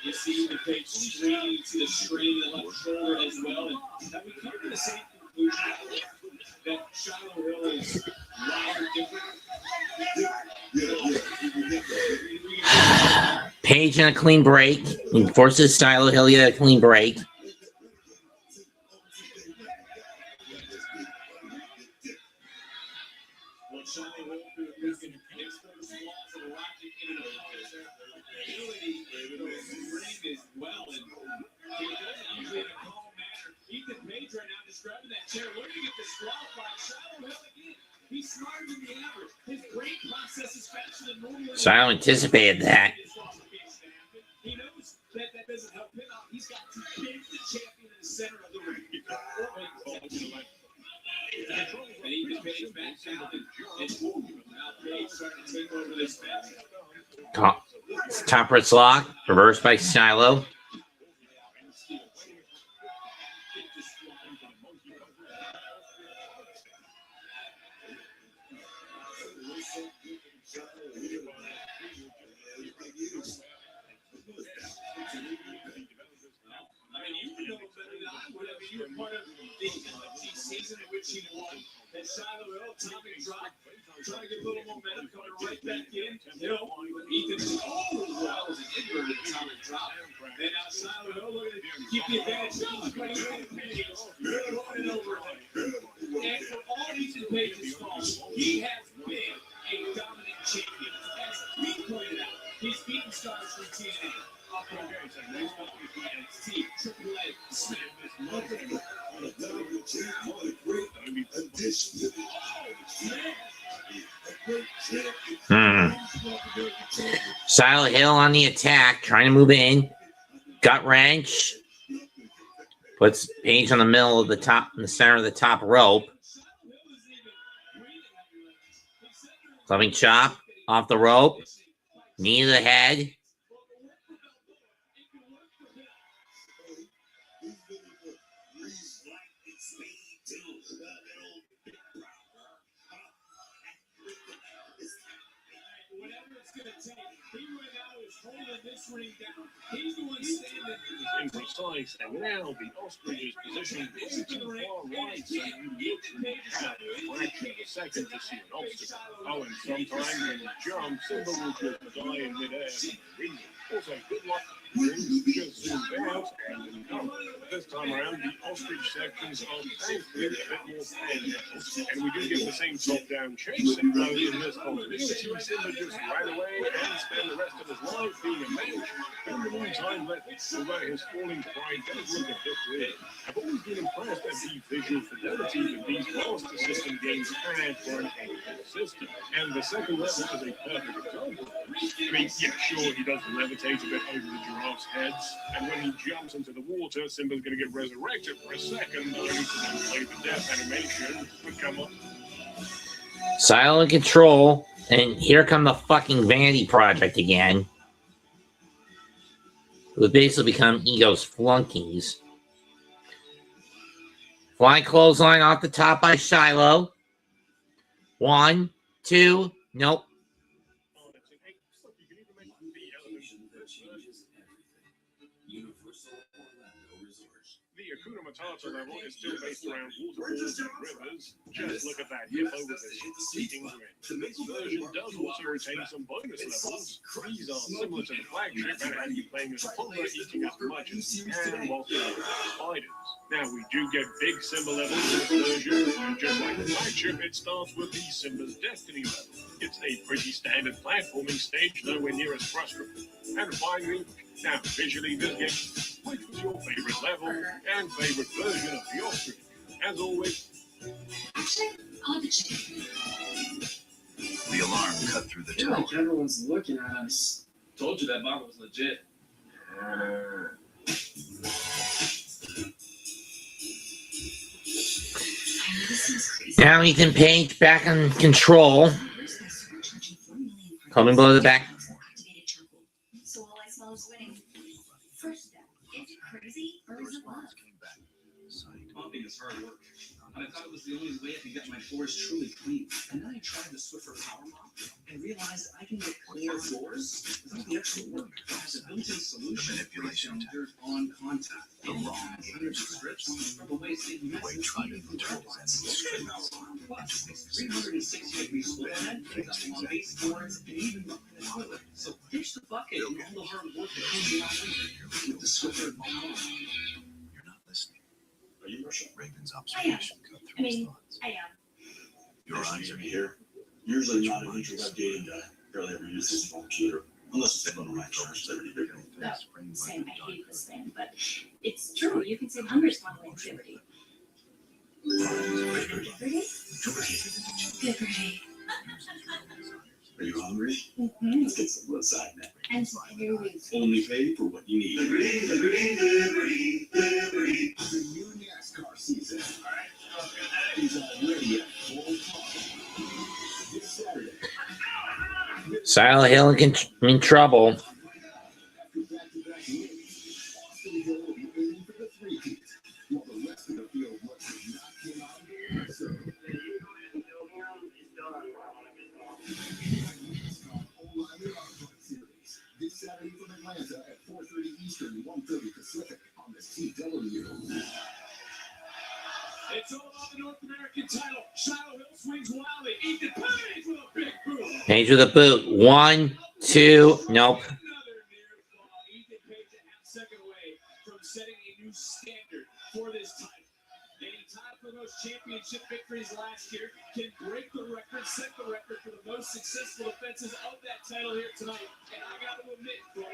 you see the page straining to the strain in the left shoulder as well, and have we come to the same conclusion that Shiloh Hill is wider different? Page and a clean break. He forces Shiloh Hill to get a clean break. Well, Shiloh Hill who can expose flaws and logic in an opponent's ability to ring as well, and he does it usually in a calm manner. Ethan Page right now describing that chair, looking at disqualified. Shiloh Hill again. He's smarter than the average. His brain processes faster than normal. Shiloh anticipated that. He knows that that doesn't help him out. He's got to pin the champion in the center of the ring. And Ethan Page back down and now Page starting to take over this match. Top wrist lock, reversed by Shiloh. You were part of the season in which he won that Shiloh Hill, Tommy drop, trying to get a little momentum, coming right back in. Hill, Ethan, that was an inverted Tommy drop. And now Shiloh Hill looking to keep the advantage. Running over him. And for all Ethan Page's faults, he has been a dominant champion. As we pointed out, he's beaten stars from TNA. NXT, Triple A, Smith, Shiloh Hill on the attack, trying to move in. Gut wrench. Puts Page on the middle of the top, in the center of the top rope. Clubbing chop off the rope. Knee to the head. Precise, and now the ostrich is positioned to the far right, so you look and have a fraction of a second to see an obstacle. Oh, and sometimes when you jump, Simba will just die in midair for no reason. Also, good luck. Just zoomed out and come. This time around, the ostrich sections are thankfully a bit more painful, and we do get the same top-down chase in this continuity. Simba just ran away and spent the rest of his life being a mage. In the meantime, although his falling pride does look a bit weird, I've always been impressed at the visual fidelity that these Master System games had for an ancient system. And the second level is a perfect example. I mean, yeah, sure, he does levitate a bit over the giraffes' heads, and when he jumps into the water, Simba's going to get resurrected for a second, only to then play the death animation and come up. Shiloh in control, and here come the fucking Vanity Project again. Who have basically become Ego's flunkies. Flying clothesline off the top by Shiloh. 1, 2, nope. The Hakuna Matata level is still based around waterfalls and rivers. Just look at that hippo with its speaking grin. This version does also retain some bonus levels. These are similar to the flagship and have you playing as a Puma, eating as much as you can while killing spiders. Now, we do get big Simba levels in this version, and just like the flagship, it starts with the Simba's Destiny level. It's a pretty standard platforming stage, nowhere near as frustrating. And finally, now visually this game, which was your favorite level and favorite version of the ostrich? As always, Actually, I'll have to check. The alarm cut through the I feel tower. like everyone's looking at us. Told you that bottle was legit. Now Ethan Page back in control. Coming below the back crazy or is it love? Mopping is hard work. And I thought it was the only way I could get my floors truly clean. And then I tried the Swiffer Power Mop and realized I can get cleaner floors without the extra work. There's a built-in solution that breaks down dirt on contact. The wrong hundreds of strips from the waste that messes even from turbines. Swiffer Power Mop Plus. 360-degree split head, on baseboards, and even in the toilet. So ditch the bucket and all the hard work that comes along with it with the Swiffer Power Mop. Are you Russia? Raven's I am. observation cut through I his mean, thoughts. I am. Your eyes are here. Usually not an introvert dating guy. Barely ever use this phone computer. Unless it's on the right charge, they're really big. No, same. I hate this thing, but it's true. You can save hundreds of online activity. Liberty? Liberty. Are you hungry? Mm-hmm. Let's get some inside now. And here we Only pay for what you need. Liberty, liberty, liberty, liberty. The new NASCAR season is already at full throttle. This Saturday. Shiloh Hill in trouble. Back-to-back wins. Austin Hill will be aiming for the three-peat, while the rest of the field looks to knock him out of the circle. This Saturday from Atlanta at 4:30 Eastern, 1:30 Pacific on the CW. It's all about the North American title. Shiloh Hill swings wildly. Ethan Page with a big boot. Page with a boot. 1, 2. Nope. Another near fall. Ethan Page a half second away from setting a new standard for this title. And he tied for those championship victories last year, can break the record, set the record for the most successful defenses of that title here tonight. And I got to admit, bro,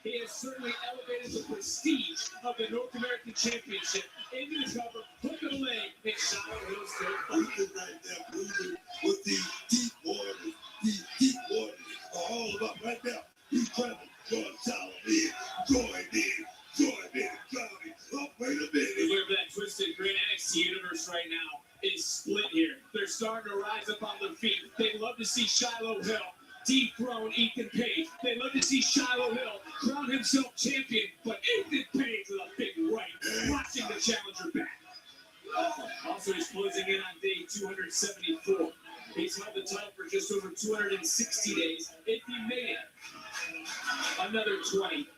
he has certainly elevated the prestige of the North American Championship into the cover, hook of the leg, and Shiloh Hill still fighting. Right now, moving with these deep waters. These deep waters are all about right now. He's trying to join me. Join me. Oh, wait a minute. Look at that twisted grin. NXT Universe right now is split here. They're starting to rise up on their feet. They'd love to see Shiloh Hill dethrone Ethan Page. They'd love to see Shiloh Hill crown himself champion, but Ethan Page with a big right, watching the challenger back. Also, he's closing in on day 274. He's held the title for just over 260 days. If he made it another 20,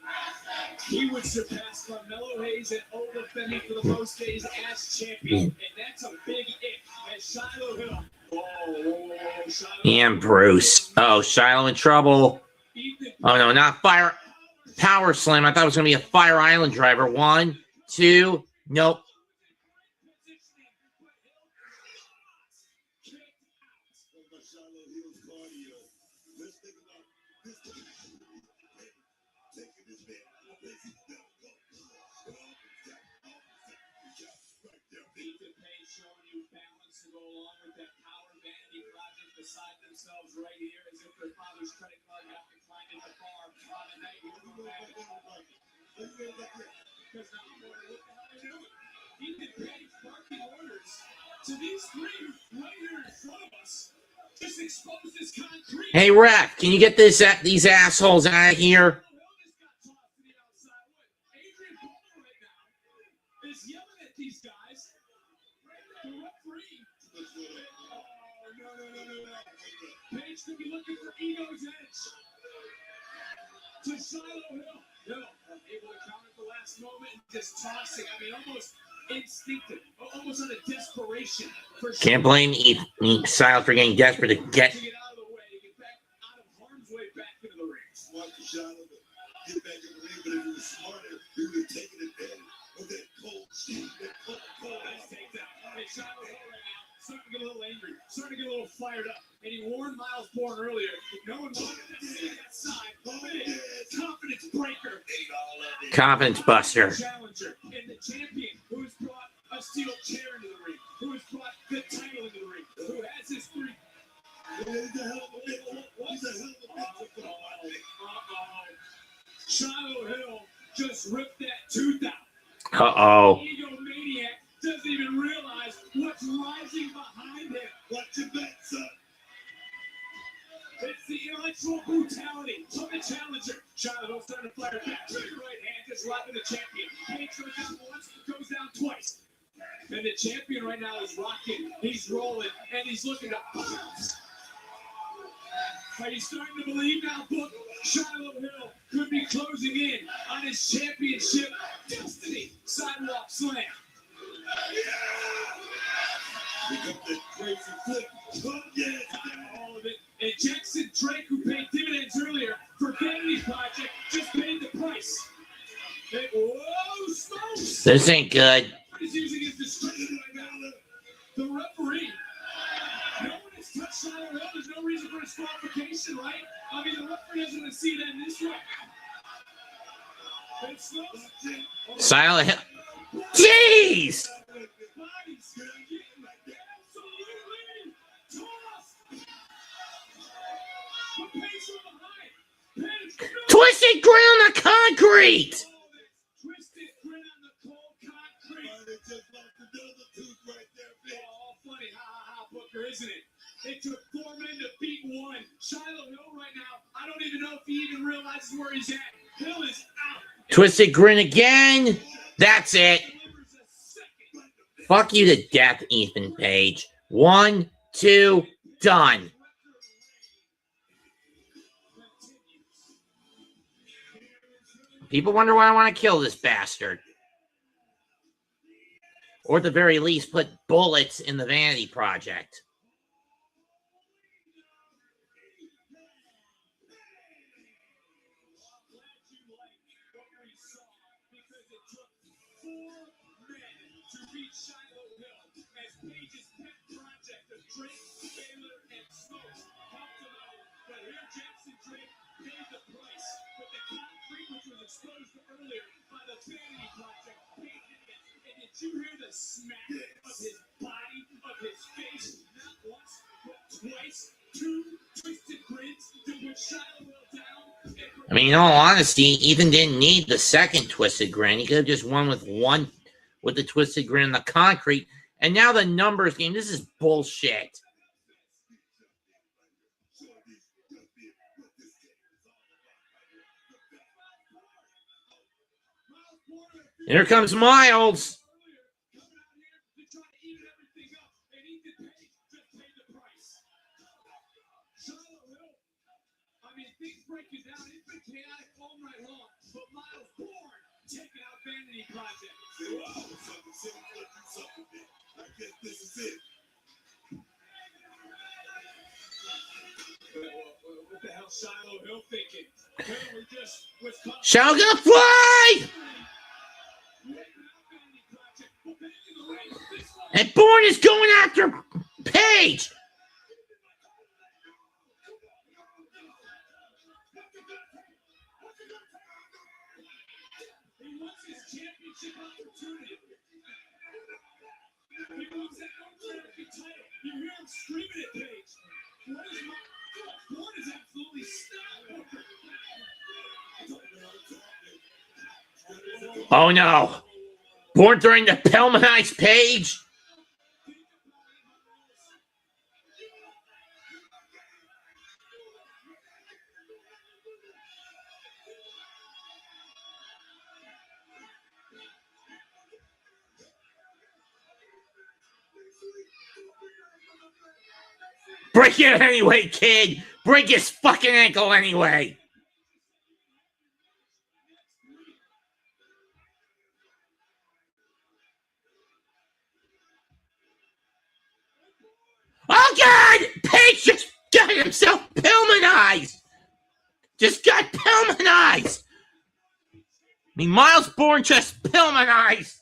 he would surpass Carmelo Hayes and Ola Femi for the most days as champion. And that's a big if as Shiloh Hill. And Bruce. Oh, Shiloh in trouble. Oh, no, not fire. Power slam. I thought it was going to be a Fire Island driver. 1, 2. Nope. Vanity Project beside themselves right here as if their father's credit card got declined at the bar on the night we were back. Because now I'm wondering what the hell they're doing. Ethan Page barking orders to these three right here in front of us. Just expose this concrete. Hey, ref, can you get these assholes out of here? Is yelling at these guys. The referee. No. Page could be looking for Ego's edge. To Shiloh Hill. Hill able to counter at the last moment and just tossing. I mean, almost instinctive. Almost out of desperation. Can't blame Shiloh for getting desperate to get. To get out of the way. To get back out of harm's way back into the ring. Watch the Shiloh get back in the ring, but if he was smarter, he would have taken advantage of that cold shit. That cold. Nice takedown. Hey, Shiloh Hill right now. Starting to get a little angry, starting to get a little fired up. And he warned Miles Bourne earlier, no one wanted to see that side. Big confidence breaker. Confidence buster. Challenger and the champion who has brought a steel chair into the ring, who has brought the title into the ring, who has his three. Shiloh Hill just ripped that tooth out. Uh-oh. Egomaniac doesn't even realize what's rising behind him. Watch your back, son. It's the intellectual brutality of the challenger. Shiloh Hill starting to fire back. With the right hand, just rocking the champion. Page goes down once, goes down twice. And the champion right now is rocking. He's rolling, and he's looking to bounce. Are you starting to believe now, Book? Shiloh Hill could be closing in on his championship destiny. Sidewalk slam. We got that crazy flip. Oh, yeah. All of it. And Jackson Drake, who paid dividends earlier for Vanity Project, just paid the price. And, whoa, smokes! This ain't good. He's using his discretion right now. The referee. No one has touched Shiloh Hill. There's no reason for disqualification, right? I mean, the referee doesn't want to see that in this way. And smokes. Shiloh Hill. Jeez! Twisted grin on the concrete! Twisted grin on the cold concrete. They just lost another tooth right there, bitch. Oh, funny, ha, Booker, isn't it? It took 4 men to beat one. Shiloh Hill right now, I don't even know if he even realizes where he's at. Hill is out. Twisted grin again. That's it. Fuck you to death, Ethan Page. 1, 2, done. People wonder why I want to kill this bastard. Or at the very least, put bullets in the Vanity Project. You hear the smack of his body, of his face, not once, but twice. 2 twisted grins to put Shiloh Hill down. I mean, in all honesty, Ethan didn't need the second twisted grin. He could have just won with the twisted grin in the concrete. And now the numbers game. This is bullshit. Here comes Miles. Breaking down, it's been chaotic all night long, but Miles Bourne taking out Vanity Project. Wow, something silly gonna do something big. I guess this is it. What the hell Shiloh Hill thinking? Hill just was caught. Shiloh gonna fly! And Bourne is going after Page. Championship opportunity. He wants that North American title. You hear him screaming at Page. What is my Bourne is absolutely stopped. Oh no. Bourne throwing the Pellmanized Page. Break it anyway, kid. Break his fucking ankle anyway. Oh, God! Page just got himself Pillmanized! Just got Pillmanized! I mean, Miles Bourne just Pillmanized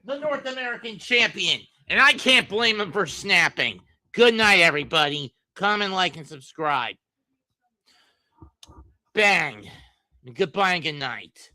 the North American champion. And I can't blame him for snapping. Good night, everybody. Comment, like, and subscribe. Bang. Goodbye and good night.